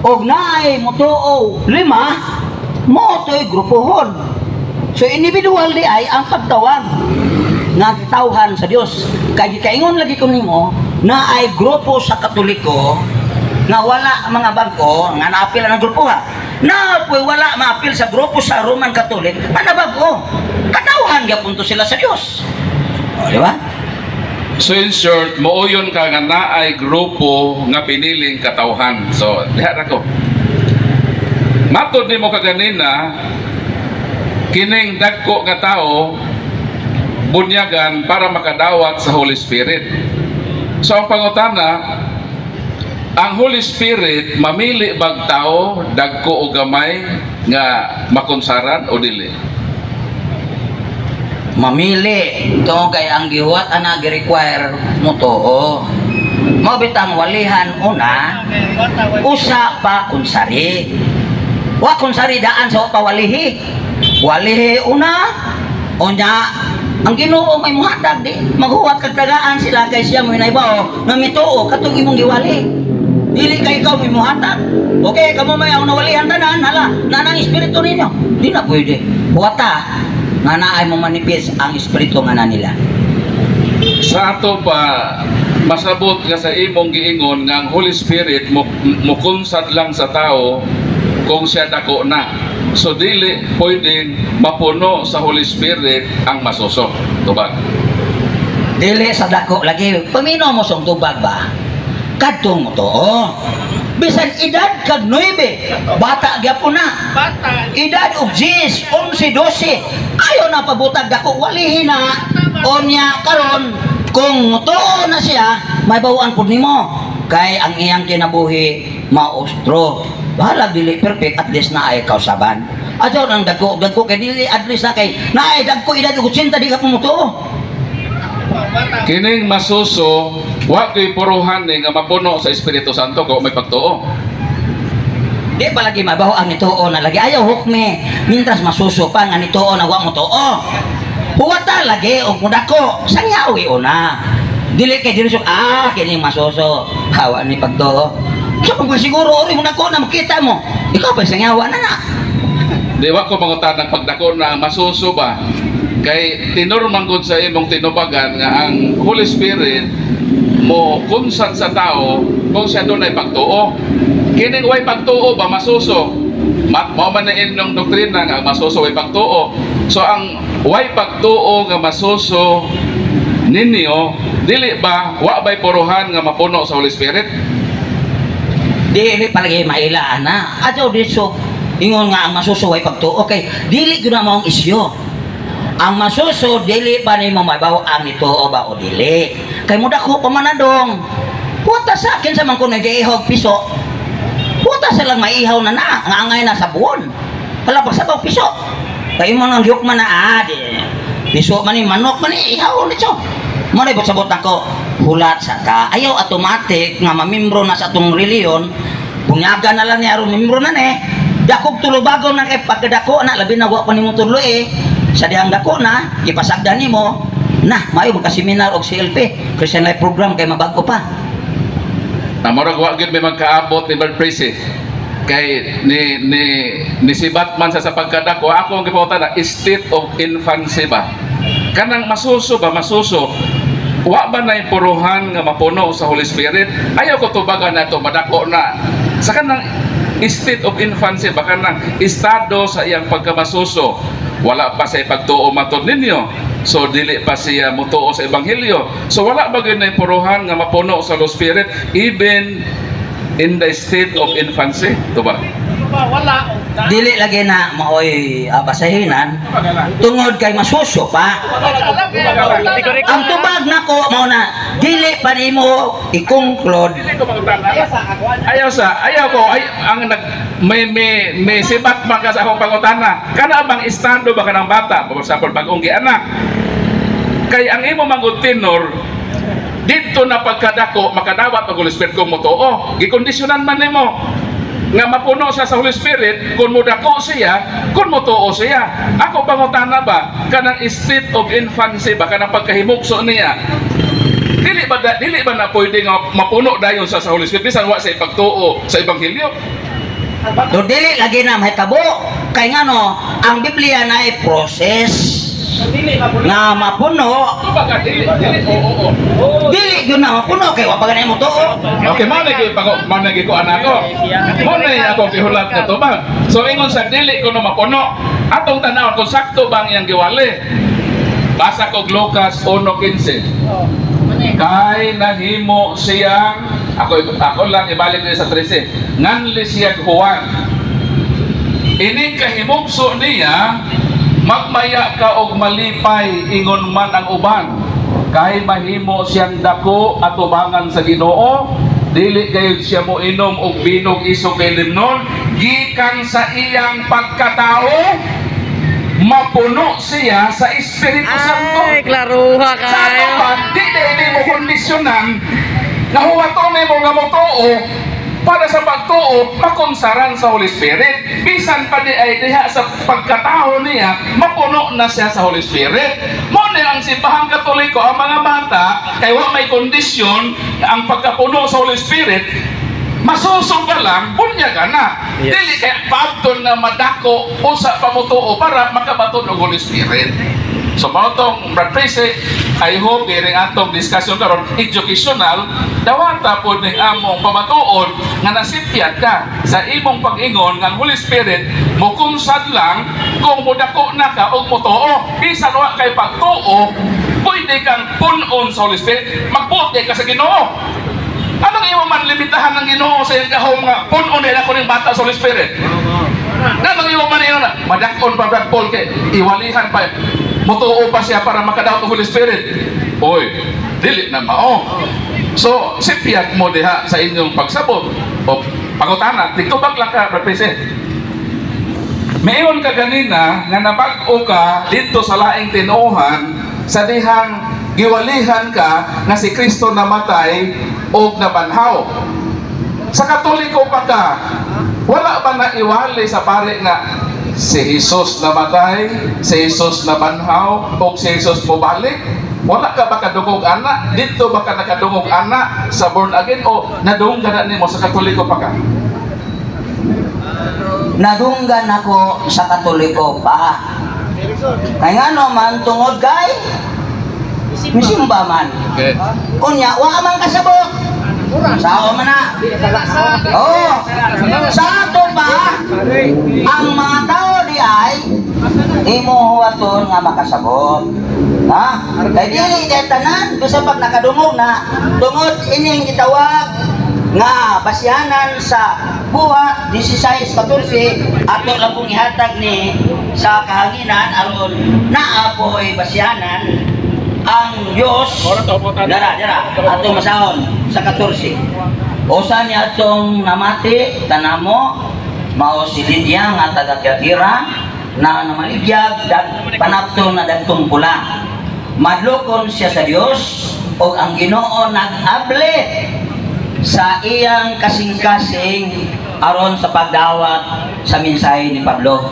og naay mo to o 5 mo to'y grupohon. So individual di ay ang pagtawag nga tawhan sa Dios. Kay kaingon lagi ko nimo na ay grupo sa Katoliko nga wala mga bangko nga naapil ang grupo ha. Na wala maapil sa grupo sa Roman Catholic, manabago. Katawhan gyapon to sila sa Dios. O, di ba? So in short, mooyon ka nga naay grupo nga piniling katawhan. So, diha ra ko. Matod nimo kaganina, kining dagko nga tao bunyagan para makadawat sa Holy Spirit. So ang pangutana, ang Holy Spirit mamili bag tao dagko o gamay nga makonsaran o dili? Mamili to kay ang gihuwat ana gi-require mo to. Mao bitang walihan una usa pa kunsari. Wa kunsari daan sa pawalihi. Walihi una unya ang Ginoo may muhatag di maghuwat kag tagaan sila kay siya mo hinaybaw nga mituo katong imong giwali. Dili kay ikaw may muhatag. Okay, kamo may ang nawalihan tanan hala nanang espiritu ninyo. Di na pwede. Huwata nga naay mo manipis ang espiritu nga na nila. Sa ato pa masabot nga sa imong giingon nga ang Holy Spirit mukunsad lang sa tao kung siya dako na. So dili pwedeng mapuno sa Holy Spirit ang masuso. Tubag. Dili sa dako lagi. Pamino mo song tubag ba? Kadtong mo to. Bisan edad kag 9, bata gyapon na. Bata. Edad og 10, 11, 12, ayaw na pabutag dako, walihin na. Onya karon kung tuo na siya, may bawaan pud nimo. Kay ang iyang kinabuhi maustro. Bahala dili perfect, at least na ay kausaban. Ato nang dagko kay dili at least na kay naay dagko edad og 80 di ka pumutuo. Kining masuso, wa ko'y puruhan ni nga mapuno sa Espiritu Santo kung may pagtuo. Di pa lagi mabaho ang nituo na lagi ayaw hukme. Mintras masuso pa nga nituo na wa mo tuo. Huwata lagi og mudako sangyawi una. Dili kay dili kining masuso. Hawa ni pagtuo. So kung siguro ori mo nako na makita mo, ikaw pa sangyawa na na. Di wa ko mangutan ng pagdako na masuso ba? Kay tinurman gud sa imong tinubagan nga ang Holy Spirit mo kunsat sa tao kung siya doon ay pagtuo. Kining way pagtuo ba masuso? Mao man na inyong doktrina nga masuso way pagtuo. So ang way pagtuo nga masuso ninyo, dili ba wa bay puruhan nga mapuno sa Holy Spirit? Dili palagi mailaan na. Ato diso ingon nga ang masuso way pagtuo kay dili gyud na mao ang isyu. Ang masuso dili pa nimo mabaw ang nituo ba o dili. Kay mudako pa manadong. Puta sa akin sa man ko nag-iihog piso. Puta sa lang maihaw na nga angay na sa buwan. Hala pagsabaw piso. Kay mo nang diok man na di. Piso man ni manok man ni ihaw nito. Mo na sabot nako hulat sa ka. Ayaw automatic nga mamembro na sa atong reliyon. Bunyaga na lang ni aron membro na ni. Dakog tulubagon na kay pagkadako na labi na wa pa nimo tuloy sa dihang dako na ipasagdan nimo na mayo magka-seminar og CLP Christian Life Program kay mabago pa. Namorag wa gyud may magkaabot ni Brad Tracy. Kay ni si Batman sa pagkadako ako ang gipabutan na state of infancy ba. Kanang masuso ba masuso. Wa ba na puruhan nga mapuno sa Holy Spirit? Ayaw ko tubagan na ito madako na. Sa kanang state of infancy ba kanang estado sa iyang pagkamasuso. Wala pa sa pagtuo matod ninyo. So dili pa siya mutuo sa ebanghelyo. So wala ba gyud na puruhan nga mapuno sa Holy Spirit even in the state of infancy? Ito ba? Wala. Dili lagi na maoy basahinan tungod kay masuso pa. Ang tubag nako mao na dili pa nimo i-conclude. Ayaw ko ang may sibat man ka sa akong pangutana. Kana bang estado ba kanang bata? For example, bagong gianak. Kay ang imo manggod tenor dito na pagkadako makadawat og Holy Spirit kung mutuo. Gikondisyonan man nimo nga mapuno siya sa Holy Spirit kung mudako siya, kung mutuo siya. Ako pangutana ba kanang state of infancy ba kanang pagkahimugso niya? Dili ba na pwede nga mapuno dayon sa Holy Spirit bisan wa sa pagtuo sa ebanghelyo? Do dili lagi na mahitabo kay ngano ang Biblia na ay process nga mapuno. Dili gyud na mapuno kay wa pa ganay mo tuo. Okay, mao lagi ko anako. Mao na ako gihulat na to ba. So ingon sa dili ko no mapuno. Atong tanaw kung sakto bang iyang giwali. Basa ko Lucas 1:15. Kay nahimo siyang ako lang ibalik din sa 13. Nganli siya Juan. Ining kahimugso niya magmaya ka og malipay ingon man ang uban kay mahimo siyang dako at tubangan sa Ginoo dili gayud siya mo inom og binog isog kay limnon gikan sa iyang pagkatao mapuno siya sa Espiritu Santo. Ay, klaruha Sa kayo. ato di mo kondisyonan na huwaton mo nga motuo para sa pagtuo makonsaran sa Holy Spirit bisan pa di ay diha sa pagkatao niya mapuno na siya sa Holy Spirit. Mo ni ang simbahang Katoliko ang mga bata kay wa may kondisyon ang pagkapuno sa Holy Spirit masusog ka lang bunya ka na. Yes. Dili kay paabton na madako usa pa motuo para makabaton og Holy Spirit. So mao tong Brad Tracy, I hope during atong discussion karon educational dawata pod ning among pamatuon nga nasipyat ka sa imong pag-ingon nga Holy Spirit mukunsad lang kung mudako na ka og motuo. Bisan wa kay pagtuo pwede kang punon sa Holy Spirit magbuot ka sa Ginoo. Anong imo man limitahan ng Ginoo sa iyang gahom nga puno nila ko ng bata sa Holy Spirit? Anong imo man iyo na madakon pa Brad Paul kay iwalihan pa mutuo pa siya para makadaot ang Holy Spirit. Oy, dili na mao. So, sipiyat mo diha sa inyong pagsabot o pangutana, tigtubag lang ka represent. Mayon ka ganina nga nabag-o ka dito sa laing tinuohan sa dihang giwalihan ka na si Kristo namatay o nabanhaw. Sa Katoliko pa ka, wala ba na iwali sa pare nga si Jesus namatay, si Jesus nabanhaw, o si Jesus mubalik? Wala ka ba kadungog anak? Dito ba ka nakadungog anak sa born again o nadunggan na nimo sa Katoliko pa ka? Nadunggan ako sa Katoliko pa. Kaya nga naman tungod kay misimba man. Okay. Unya, wa man kasabot. Sao man na. Oo. Sa ato ba, ang mga tao di ay imuhuwaton nga makasabot. Ha? Kaya dili kay tanan, bisa pag nakadungog na, tungod ining gitawag nga basyanan sa buhat 16-14 ato lang pong ihatag ni sa kahanginan aron naa po ay basyanan ang Diyos dara ato masahon sa 14 usa niya atong namati tanamo mao si Lydia nga taga Tiatira na namaligyag panapto na dagtong pula madlokon siya sa Dios o ang Ginoo nag-able sa iyang kasing-kasing aron sa pagdawat sa mensahe ni Pablo.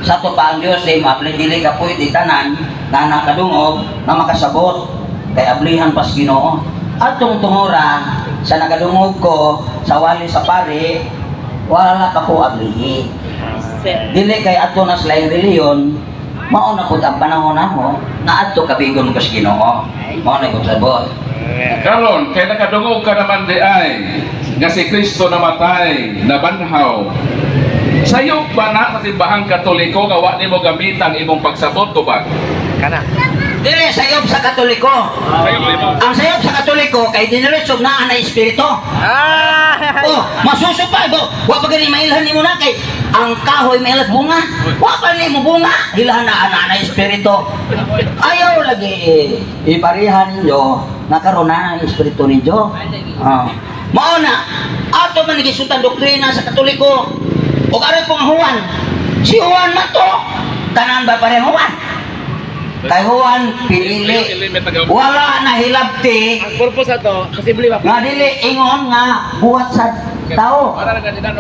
Sa to pa ang Diyos ay maapli dili ka pwede tanan na nakadungog na makasabot kay ablihan pas Ginoo. Atong tungora sa nakadungog ko sa wali sa pare wala pa ko ablihi. Dili kay ato na sa laing reliyon mao na pud ang panahon namo na adto kabigon kas Ginoo. Mao na kung sabot. Karon kay nakadungog ka naman di ay nga si Kristo namatay, nabanhaw. Sayop ba na sa simbahang Katoliko gawa nimo gamitan imong pagsabot ko ba? Kana. Dili sayop sa Katoliko. Ang sayop sa Katoliko kay diniretso na ana espiritu. Oh, masusupay bo. Wa pa gani mailhan nimo na kay ang kahoy may alas bunga. Wa pa nimo bunga. Hilahan na ana espiritu. Ayaw lagi iparihan ninyo nakaroon na ang espiritu ninyo. Mao na ato man gisutan doktrina sa Katoliko. O aray pong Juan. Si Juan man to. Tanan ba pareho Juan? Kay Juan pinili. Wala na hilabti. Ang purpose ato, posible ba? Nga dili ingon nga buhat sa tao.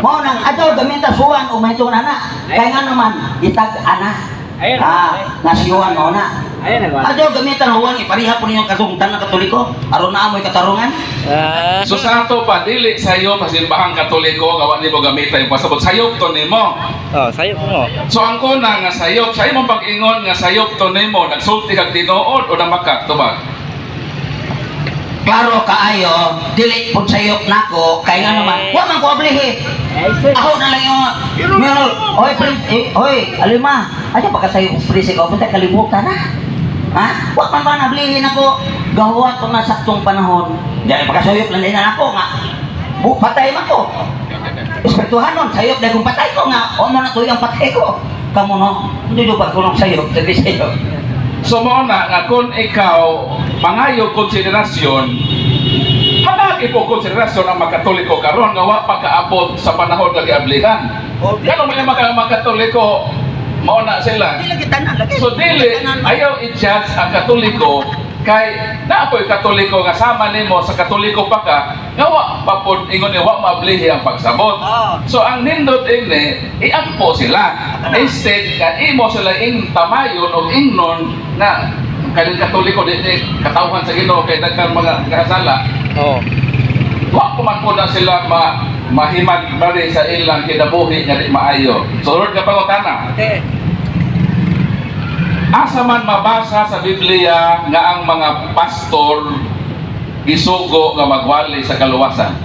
Mao nang adto gamita sa Juan o mahitong ana. Kay nga naman itag ana. Ayun. Nga si Juan mao na. Ayun na ba? Adto gamitan Juan ipariha po ninyo katungtan ng Katoliko aron na amoy katarungan. So sa ato pa dili sayo sa simbahang Katoliko gawa nimo gamitan yung pasabot sayop to nimo. Oh, sayo mo. So ang kuna nga sayop, sa imong pag-ingon nga sayop to nimo, nagsulti kag tinuod o namakak to ba? Klaro kaayo, dili pud sayop nako kay nga naman wa man ko ablihi. Ako na lang yung meron. Oy, oy, alima. Aja pa kasayo prisi ko punta kalibutan na. Ha? Wa man ba nablihin ako gawat ko na saktong panahon. Dili pa kasayop lang din ako nga. Patay man ko. Espirituhan nun, sayop na kung patay ko nga. O mo na to yung patay ko. Kamu no, hindi ba ko nung sayop, sabi sayop. So mo na nga kung ikaw pangayo konsiderasyon, malagi po konsiderasyon ang Katoliko karon nga wa pagkaabot sa panahon lagi ablihan. Kano may mga Katoliko mao na sila. Dili kita na lagi. So dili ayaw i-judge ang Katoliko kay naapoy Katoliko nga sama nimo sa Katoliko pa ka nga wa pa pod ingon ni wa maablihi ang pagsabot. So ang nindot ini iampo sila instead ka imo sila ing tamayon o ingnon na kay Katoliko di katawhan sa Ginoo kay daghan mga kasala. Wa ko man po na sila mahimad bari sa ilang kinabuhi nga di maayo. So Lord nga pangutana. Asa man mabasa sa Biblia nga ang mga pastor gisugo nga magwali sa kaluwasan?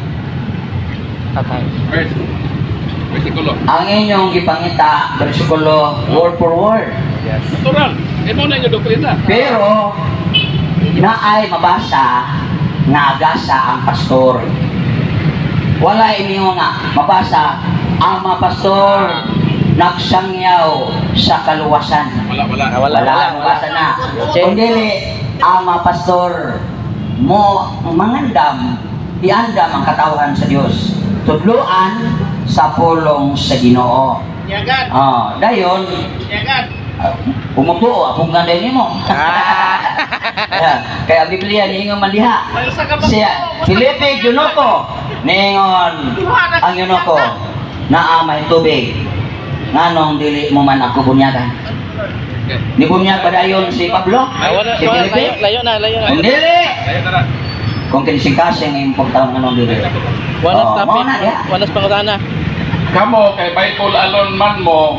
Versikulo. Ang inyong gipangita, versikulo, word for word. Yes. Natural. Ito na yung doktrina. Pero, naay mabasa nga agasa ang pastor. wala imiyo nga mabasa ang mga pastor nagsangyaw sa kaluwasan. Wala mabasa na. Kung dili ang mga pastor mo mangandam, iandam ang katawan sa Dios. Tudloan sa pulong sa Ginoo. Yagan. Dayon. Yagan. Pumutuo, apong ganda mo. Kaya Biblia niingon man diha. Siya, Filipe Yunoko, niingon ang Yunoko na may tubig. Nganong dili mo man ako bunyagan? Ni bunyag pa dayon si Pablo? Si Filipe? Layo na. Dili! Kung kinisingkasi ang impong nganong dili. Wanas pangutana. Kamo kay Bible alon man mo,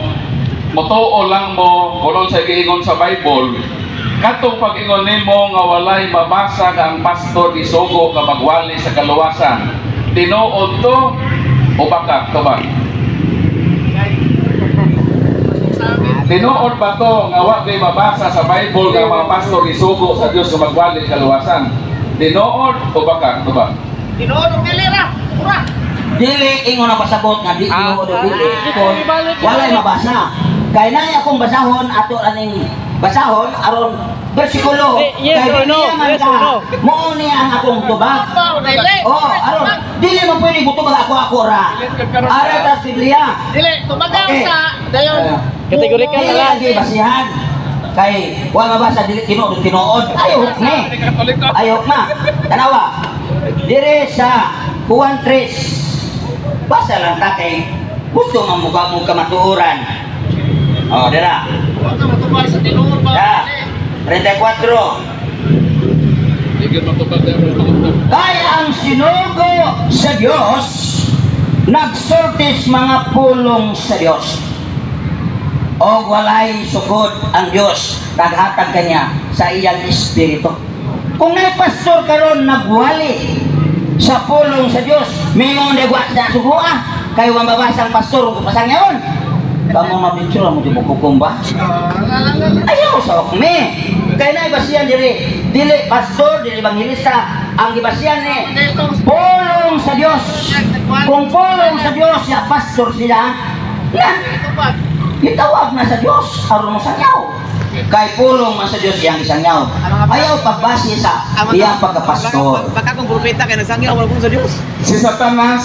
motuo lang mo kulon sa giingon sa Bible. Katong pag-ingon nimo nga walay mabasa nga ang pastor isugo ka magwali sa kaluwasan. Tinuod to o baka to ba? Tinuod ba to nga wa kay mabasa sa Bible nga mga pastor isugo sa Dios sa magwali sa kaluwasan? Tinuod o baka to ba? Tinuod og dili ra. Pura. Dili ingon na pasabot nga di tinuod o dili. Walay mabasa. Kaya na akong basahon ato aning basahon aron bersikulo. Yes or no? Yes or no? Mao ni ang akong tubag. Aron dili man pwede butubag ako ra. Ara ta Biblia. Dili tumagaw sa dayon. Kategorikal na lang di basihan. Kay wa mabasa dili tinuod. Ayok ni. Ayok na. Tanawa. Dire sa Juan 3. Basa lang ta kay gusto mamuga mo kamatuoran. Dira. Matubag sa tinuod ba? 34. Kaya ang sinugo sa Diyos nagsultis mga pulong sa Diyos. O walay sugod ang Diyos naghatag kanya sa iyang espiritu. Kung may pastor karon nagwali sa pulong sa Diyos, mingon degwa sa sugua kay wa mabasa ang pastor ug pasang ngayon. Kamu mabitsura mo di bukukumba? Ayaw sa okme. Kaya na ibasiyan dili pastor, dili evangelista. Ang ibasiyan ni pulong sa Diyos. Kung pulong sa Diyos, ya pastor sila, itawag na sa Diyos, aron mo sangyaw. Kay pulong man sa Diyos iyang isangyaw. Ayaw pagbase sa iyang pagkapastor. Baka kung propeta kay nagsangyaw wala sa Dios. Si Satanas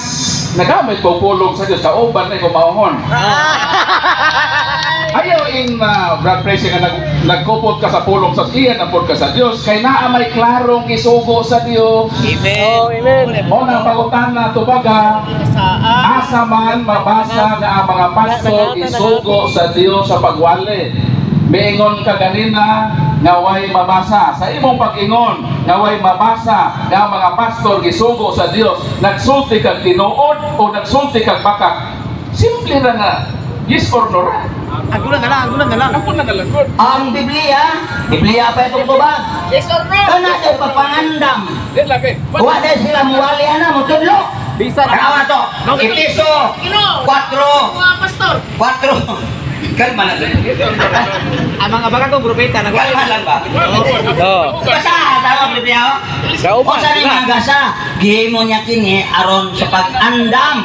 nagamit ko pulong sa Dios sa uban ay kumahon. Ayaw in blood pressure nga nagkupot ka sa pulong sa iyan ang ka sa Dios kay naa may klarong isugo sa Dios. Amen. Amen. Mo nang pagutan na tubaga asa man mabasa nga ang mga pastor isugo sa Dios sa pagwali. Miingon ka ganina nga way mabasa. Sa imong pag-ingon nga way mabasa nga mga pastor gisugo sa Dios, nagsulti kag tinuod o nagsulti kag bakak. Simple ra nga. Yes or no ra. Agulan na lang. Good. Ang Biblia pa itong tubag. Yes or no? Kana sa pagpangandam. Di lagi. Wa dahil sila muwali ana mo tudlo. Bisa Kanawa to. Itiso. 4. Mga pastor. 4. Kalma lang. Ang mga baka kong propeta Kalma lang ba? Basta tawag Biblia. Sa O sa mga gasa, gihimo niya kini aron sa pag-andam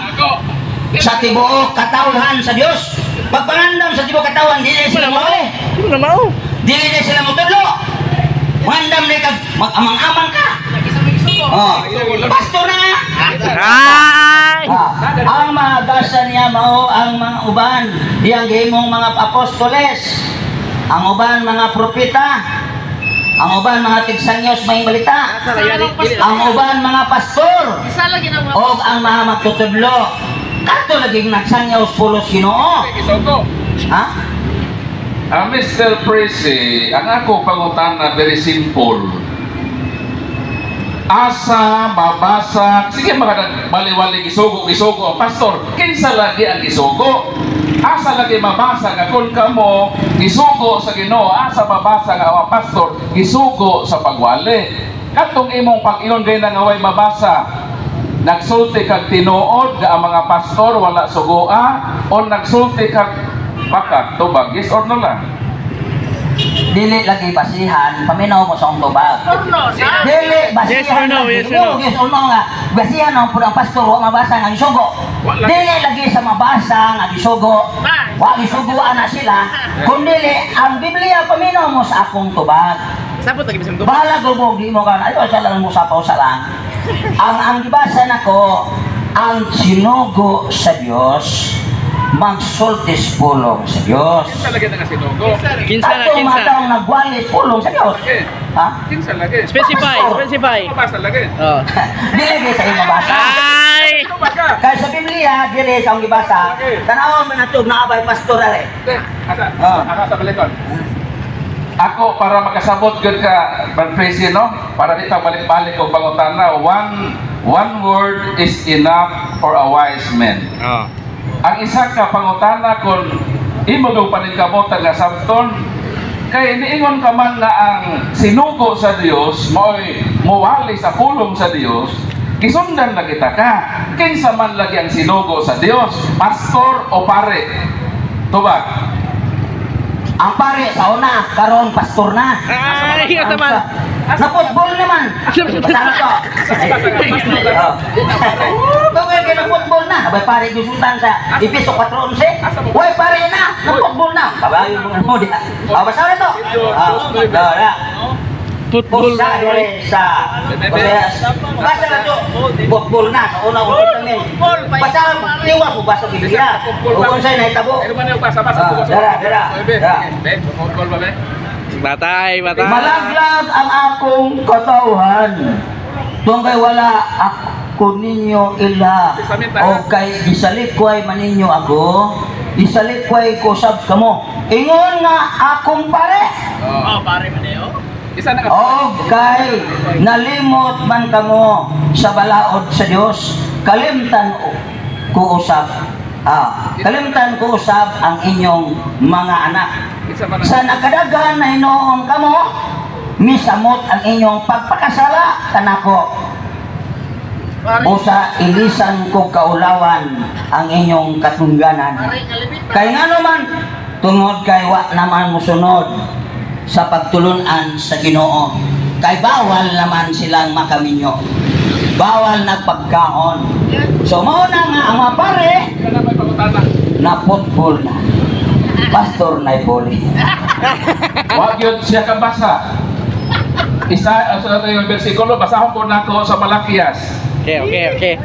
sa tibuok katawhan sa Dios. Pagpangandam sa tibuok katawhan, dili sila muwali. Ano na mao? Dili sila mutudlo. Mandam ni kag amang-amang ka. Pastor na. Ang mga gasa niya mao ang mga uban, diyang gihimong mga apostoles, ang uban mga propeta, ang uban mga tigsanyos may balita, ang uban mga pastor, o ang mga magtutudlo. Kato laging nagsangyaw pulos Ginoo. Ha? Mr. Presi, ang ako pangutana very simple. Asa mabasa, sige mga maliwali gisugo ang pastor, kinsa lagi ang gisugo? Asa lagi mabasa nga kung kamo gisugo sa Ginoo, asa mabasa nga ang pastor gisugo sa pagwali? Katong imong pag-iyon gay nga way mabasa, nagsulti kag tinuod nga ang mga pastor wala sugoa o nagsulti kag bakat tubag, yes or no lang? Dili lagi basihan, paminaw mo sa akong tubag. Dili basihan. Yes or no, lagi. yes or no. Yes or no nga. Basihan ang purang pastor wa mabasa nga isugo. Dili lagi sa mabasa nga isugo. Wa isugo ana sila. Kun dili ang Biblia paminaw mo sa akong tubag. Sapot lagi bisang tubo. Bahala gubog di mo kan. Ayo sa lang mo sapaw sa lang. Ang gibasa nako ang sinugo sa Dios magsultis pulong sa Dios. Kinsa lagi na sinugo? Kinsa na, Ato kinsa. matang nagwalis pulong sa Dios. Ha? Kinsa lagi? Specify, specify. Mabasa lagi. Oh. Dili sa imong basa. Ay! Ano ba ka? Kaya sa Biblia, dili sa imong gibasa. Tanawon man natog na abay pastor ale. Asa sa balikon. Ako para makasabot gud ka Brad Tracy, no? Para dito balik-balik og pangutana, one word is enough for a wise man. Oh. Ang isa ka pangutana kung imo daw paningkamot nga sabton kay niingon ka man na ang sinugo sa Dios mo'y muwali sa pulong sa Dios, gisundan na kita ka. Kinsa man lagi ang sinugo sa Dios, pastor o pare? Tubag. Ang pare sa una, karon pastor na. Ay, asa man. Naputbol naman. Basta na to. Tungkol kayo naputbol na. Abay pare gusultan sa Episo 4:11. Uy pare na, naputbol na. Kabayo mo dia. Basta na to. Dara. Football. Basta dire sa basta na to. Football na sa una ko tamen. Basta tiwa ko basta Biblia. Kung unsay nahitabo. Ano man yung basa-basa? Dara. Football ba, be? Batay, batay. Malaglag ang akong katawhan. Tungkay wala ako ninyo ila. O kay gisalikway maninyo ako. Gisalikway ko sab kamo. Ingon nga akong pare. Oh, pare man eh, oh. Isa na ka. O kay nalimot man kamo sa balaod sa Dios. Kalimtan ko usab. Kalimtan ko usab ang inyong mga anak. Isa man Sa nakadaghan na hinoon kamo, misamot ang inyong pagpakasala kanako. O sa ilisan ko kaulawan ang inyong katungganan. Kay nga naman, tungod kay wa naman musunod sa pagtulunan sa Ginoo. Kay bawal naman silang makaminyo. Bawal nagpagkaon. So mao na nga ang mga pare Isa na may pangutana. na football na. Pastor na boli. Wag yun siya kabasa. Isa sa yung bersikulo, basahon ko nako sa Malakias. Okay.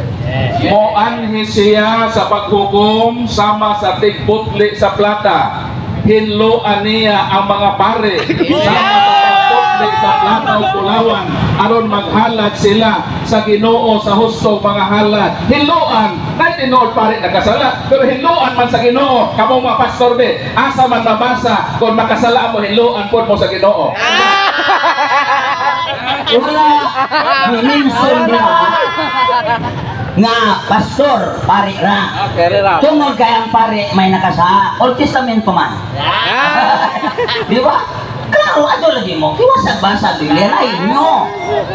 Moanhi siya sa paghukom sama sa tigputli sa plata. Hinloan niya ang mga pare sama sa pagputli sa plata o kulawan aron maghalad sila sa Ginoo sa hustong mga halad. Hinloan, na tinuod pare nagkasala, pero hinloan man sa Ginoo. Kamong mga pastor be, asa man nabasa kung makasala mo, hinloan po mo sa Ginoo. Wala minsan nga pastor pare ra. Pare ra. Tungod kay ang pare may nakasa Old Testamento man. Di ba? Klaro ato lagi mo. Iwasag basa Biblia na inyo.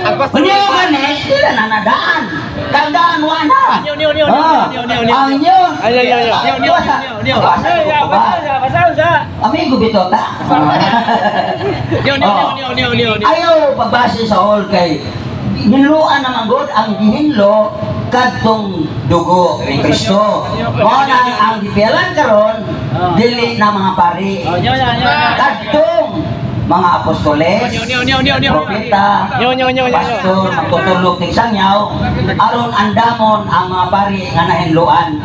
Ang pastor. Unyo ganes sila na nadaan. Kagdaan wa na. Niyo. Ang inyo. Niyo. Basahan sa. Amigo bito ta. Niyo. Ayaw pagbase sa all kay hinluan naman God ang gihinlo kadtong dugo ni Kristo. Mao na ang gipialan karon dili na mga pari. Kadtong mga apostoles, propeta, pastor, magtutulog ng sangyaw, aron andamon ang mga pari nga nahinluan.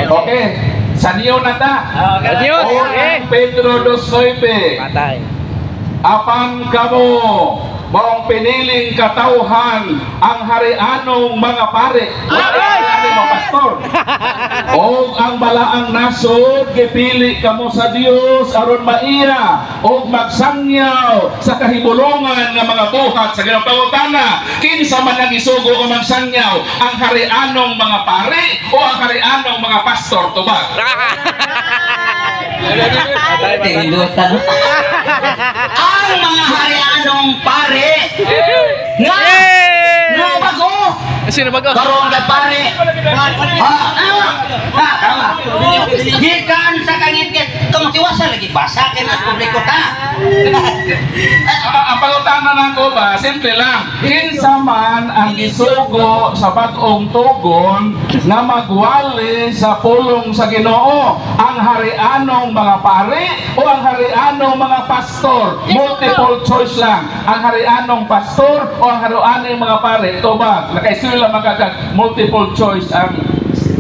Okay, sa niyo na ta. Adios. Unang Pedro 2:9. Patay. Apan kamo maong piniling katauhan ang harianong mga pare. Ano mga pastor? O ang balaang nasod gipili kamo sa Dios aron maira o magsangyaw sa kahibulongan nga mga buhat sa ginapangutana. Kinsa man ang isugo o magsangyaw, ang harianong mga pare o ang harianong mga pastor tubag? Tindutan. Ang mga harianong pare nga bago Sino bago? karon na pare Ha, tama. Gikan sa kangit-ngit. Kamatiwasa lagi basa kay mas publiko ta. Ang pangutana nako ba, simple lang. Kinsa man ang gisugo sa batong tugon nga magwali sa pulong sa Ginoo, ang harianong mga pare o ang harianong mga pastor? Multiple choice lang. Ang harianong pastor o ang harianong mga pare? Ito ba? Nakaisuyo lang magagag multiple choice ang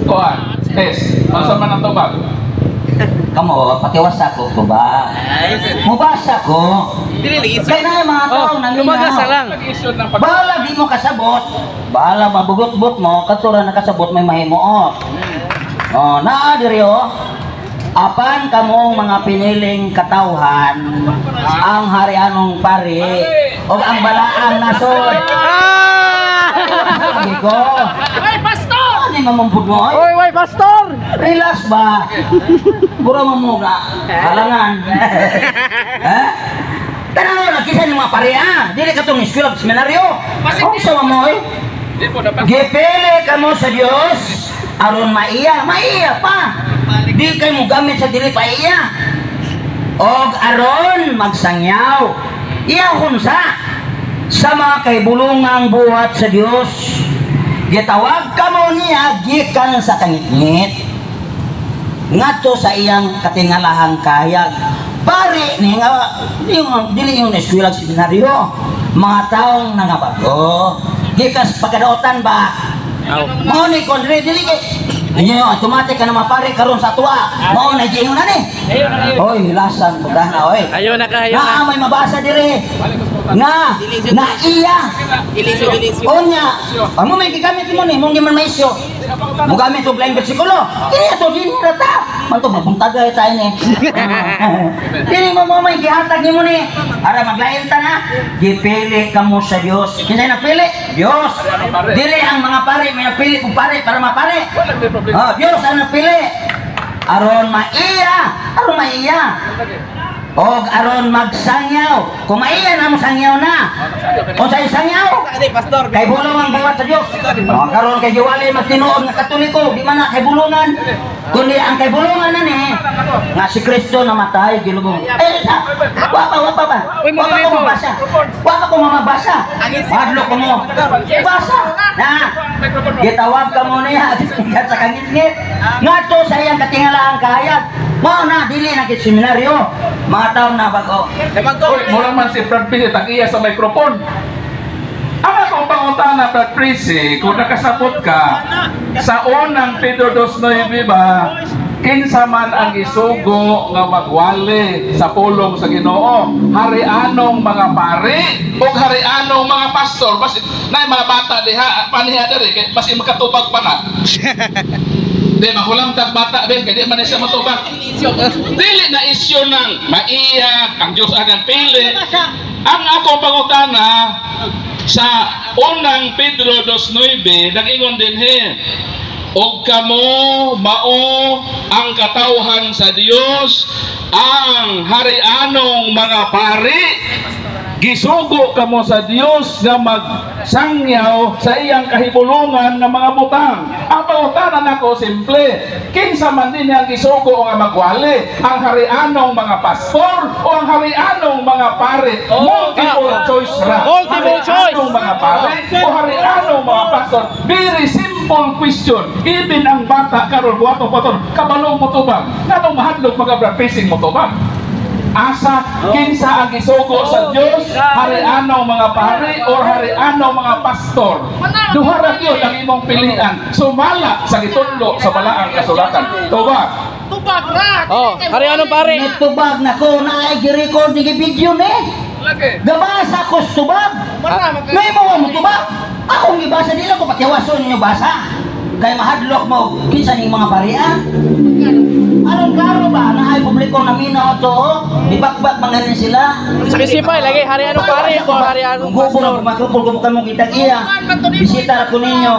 kuan. Test. Asa man ang tubag? Kamo, patiwasa ko ba? Mubasa ko. Dili lagi. Kaya na yung mga tao nang Lumagasa lang. Nag-issue ng pag- Bahala di mo kasabot. Bahala mabugot-bot mo, katura nakasabot may mahimuot. Oh, naa diri oh. Apan kamong mga piniling katawhan ang harianong pari o ang balaang nasod. Sabi ko, Ay, pastor! ano yung mamumpod mo? Oy, oy, pastor! Relax ba? Puro mo muna. Halangan. Ha? Tanaw na kisa ng mga pareha. Dili ka itong eskwela seminaryo. Kung sa mo eh. Di po dapat. Gipili ka mo sa Diyos. Aron maiya. Maiya pa. Di kayo mo gamit sa dili pa iya. Og aron magsangyaw. Iyahon sa mga kaibulungang buhat sa Diyos. Gitawag ka mo niya gikan sa kangit-ngit. Ngadto sa iyang katingalahang kahayag. Pare ni nga dili yung eskwela seminaryo. Mga taong nangabago. Gikas pagkadautan ba? Mao ni kon dili kay inyo automatic ka na mapare karon sa tuwa. Mao na giingon na ni. Oy, hilasan ko na oy. Ayaw na ka, ayaw Na na. may mabasa dire. Na iya. Ilisyo, ilisyo. Onya. Amo may gigamit mo ni mong di man maisyo. Mo gamit og lain bersikulo. Kini ato din rata. Man to mabuntagay tayo ni. Kini mo may gihatag nimo ni. Ara maglain ta na. Gipili kamo sa Dios. Kinsay napili? Dios. Dili ang mga pare may napili kung pare para mapare. Oh, Dios ang napili. Aron maiya. Aron maiya. Og aron magsangyaw. Kung maiya na mo sangyaw na. Kung sa'yo sangyaw. Ate, pastor. Kay bulungan buhat sa Diyos. Mga karon kay giwali magtinuod nga katoliko, di man na kay bulungan. Kundi ang kay bulungan na ni nga si Kristo namatay gilubong. Wapa ba? Wapa ko mabasa. Wapa ko mamabasa. Hadlo ko mo. Basa. Na. Gitawag ka mo niya sa kangit-ngit. Ngadto sa iyang katingalaang kahayag. Mao na dili na kay seminaryo. Mga taon na bago. Oy, mura man si Brad Pitt tagiya sa microphone. Ang akong pangutana, Brad Pitt, kung nakasabot ka sa unang Pedro 2:9 ba, kinsa man ang isugo nga magwali sa pulong sa Ginoo, harianong mga pare o harianong mga pastor, basi na mga bata diha paniha diri kay basi makatubag pa na. Di mahulam tag bata ben kay di man siya matubag. Dili na isyu ng maiyak ang Dios ang pili. Ang akong pangutana sa unang Pedro 2:9 nag-ingon din og kamo mao ang katawhan sa Dios, ang harianong mga pari. Gisugo kamo sa Dios nga magsangyaw sa iyang kahibulungan ng mga butang. Ang pangutanan nako simple, kinsa man din ang gisugo nga magwali, ang harianong mga pastor o ang harianong mga pare? Multiple choice ra. Multiple choice. Harianong mga pare o harianong mga pastor? Very simple question. Even ang bata karon buhaton paton kabalong mo tubag. Nganong mahadlok magabrapacing mo tubag? Asa kinsa ang gisugo sa Dios, harianong mga pare o harianong mga pastor? Duha ra gyud ang imong pilian. Sumala sa gitudlo sa balaang kasulatan. Tubag. Tubag ra. Oh, hari anong pare? Nagtubag na ko na ay gi-record ni video ni. Gabasa ko sa tubag. May mo tubag. Ako gibasa dila ko patiwason ninyo basa. Kay mahadlok mo kinsa ning mga parian. Anong klaro ba na ay publiko na minaw to? Ibakbak mga rin sila. Specify lagi hari anong pare o hari anong Gubo pastor. na makupol ko bukan mong kitag iya. Bisita ako ninyo.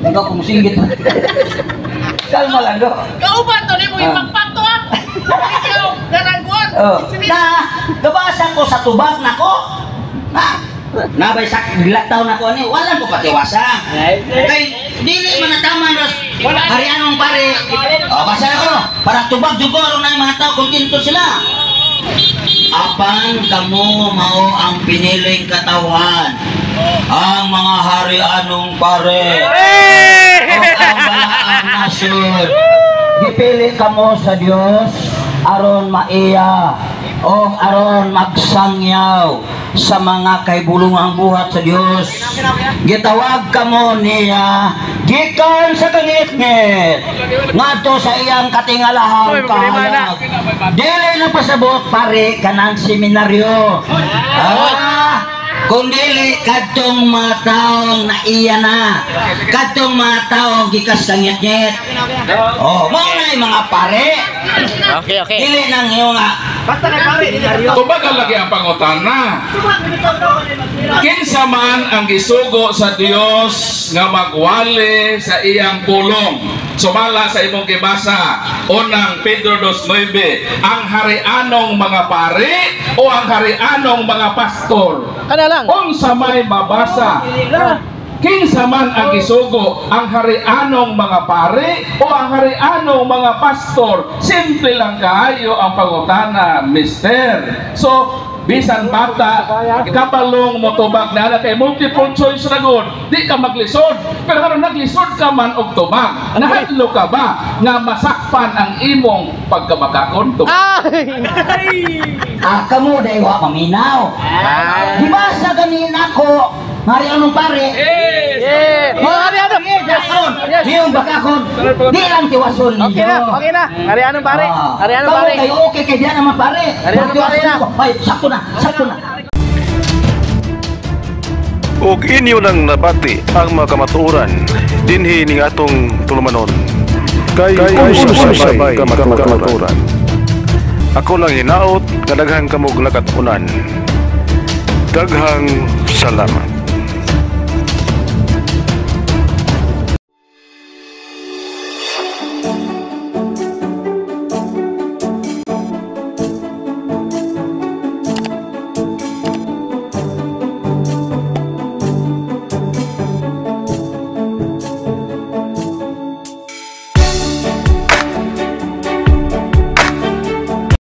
Ikaw kung singgit. Kalma lang do. Kauban to ni mo ipagpato ah. Ikaw ganangguan. Oh. Na gabasa ko sa tubag nako. Ha? Nabay sa dilataw nako ani wala ko patiwasa. Kay dili man nataman ras Harianong pare. O, basa ko. Para tubag-tubag na yung mga tao, kontento sila. Apan kamo mao ang piniling katawan. Ang mga harianong pare. O ang balaang nasyon. Gipili kamo sa Dios aron maiya o aron magsangyaw sa mga kaibulungang buhat sa Dios. Gitawag kamo niya gikan sa kangit-ngit ngadto sa iyang katingalahang kahalag. Dili na pasabot pare kanang seminaryo. Kung dili kadtong mga taong naiya na, kadtong mga taong gikas sa ngit-ngit. Oh, mo na yung mga pare. Okay, okay. Dili nang iyo nga. Tubagal lagi ang pangutana. Kinsa man ang gisugo sa Dios nga magwali sa iyang pulong. Sumala sa imong gibasa, unang Pedro 2:9, ang harianong mga pare o ang harianong mga pastor. Ano lang? Unsa may mabasa? Kinsa man ang gisugo, ang harianong mga pare o ang harianong mga pastor. Simple lang kaayo ang pangutana, mister. So, bisan bata, kabalong mo tubag na kay multiple choice ragon, di ka maglisod. Pero karon naglisod ka man og tubag, nahadlo ka ba nga masakpan ang imong pagkamakakon tubag? Kamo dai wa paminaw. Di ba sa ganina ko, harianong pare? Yeah. Oh, hariano. Yes. Yung bakakon, di lang tiwason ninyo. Okay na, okay na. Hariano pare. Hariano pare. Kayo okay kay diyan naman pare. Hariano pare na. Ay, sakto na, sakto na. ug inyo nang nabati ang mga kamatuoran dinhi ning atong tulumanon. Kay ususay kamatuoran. Ako lang hinaot nga daghang kamog nakatunan. Daghang salamat.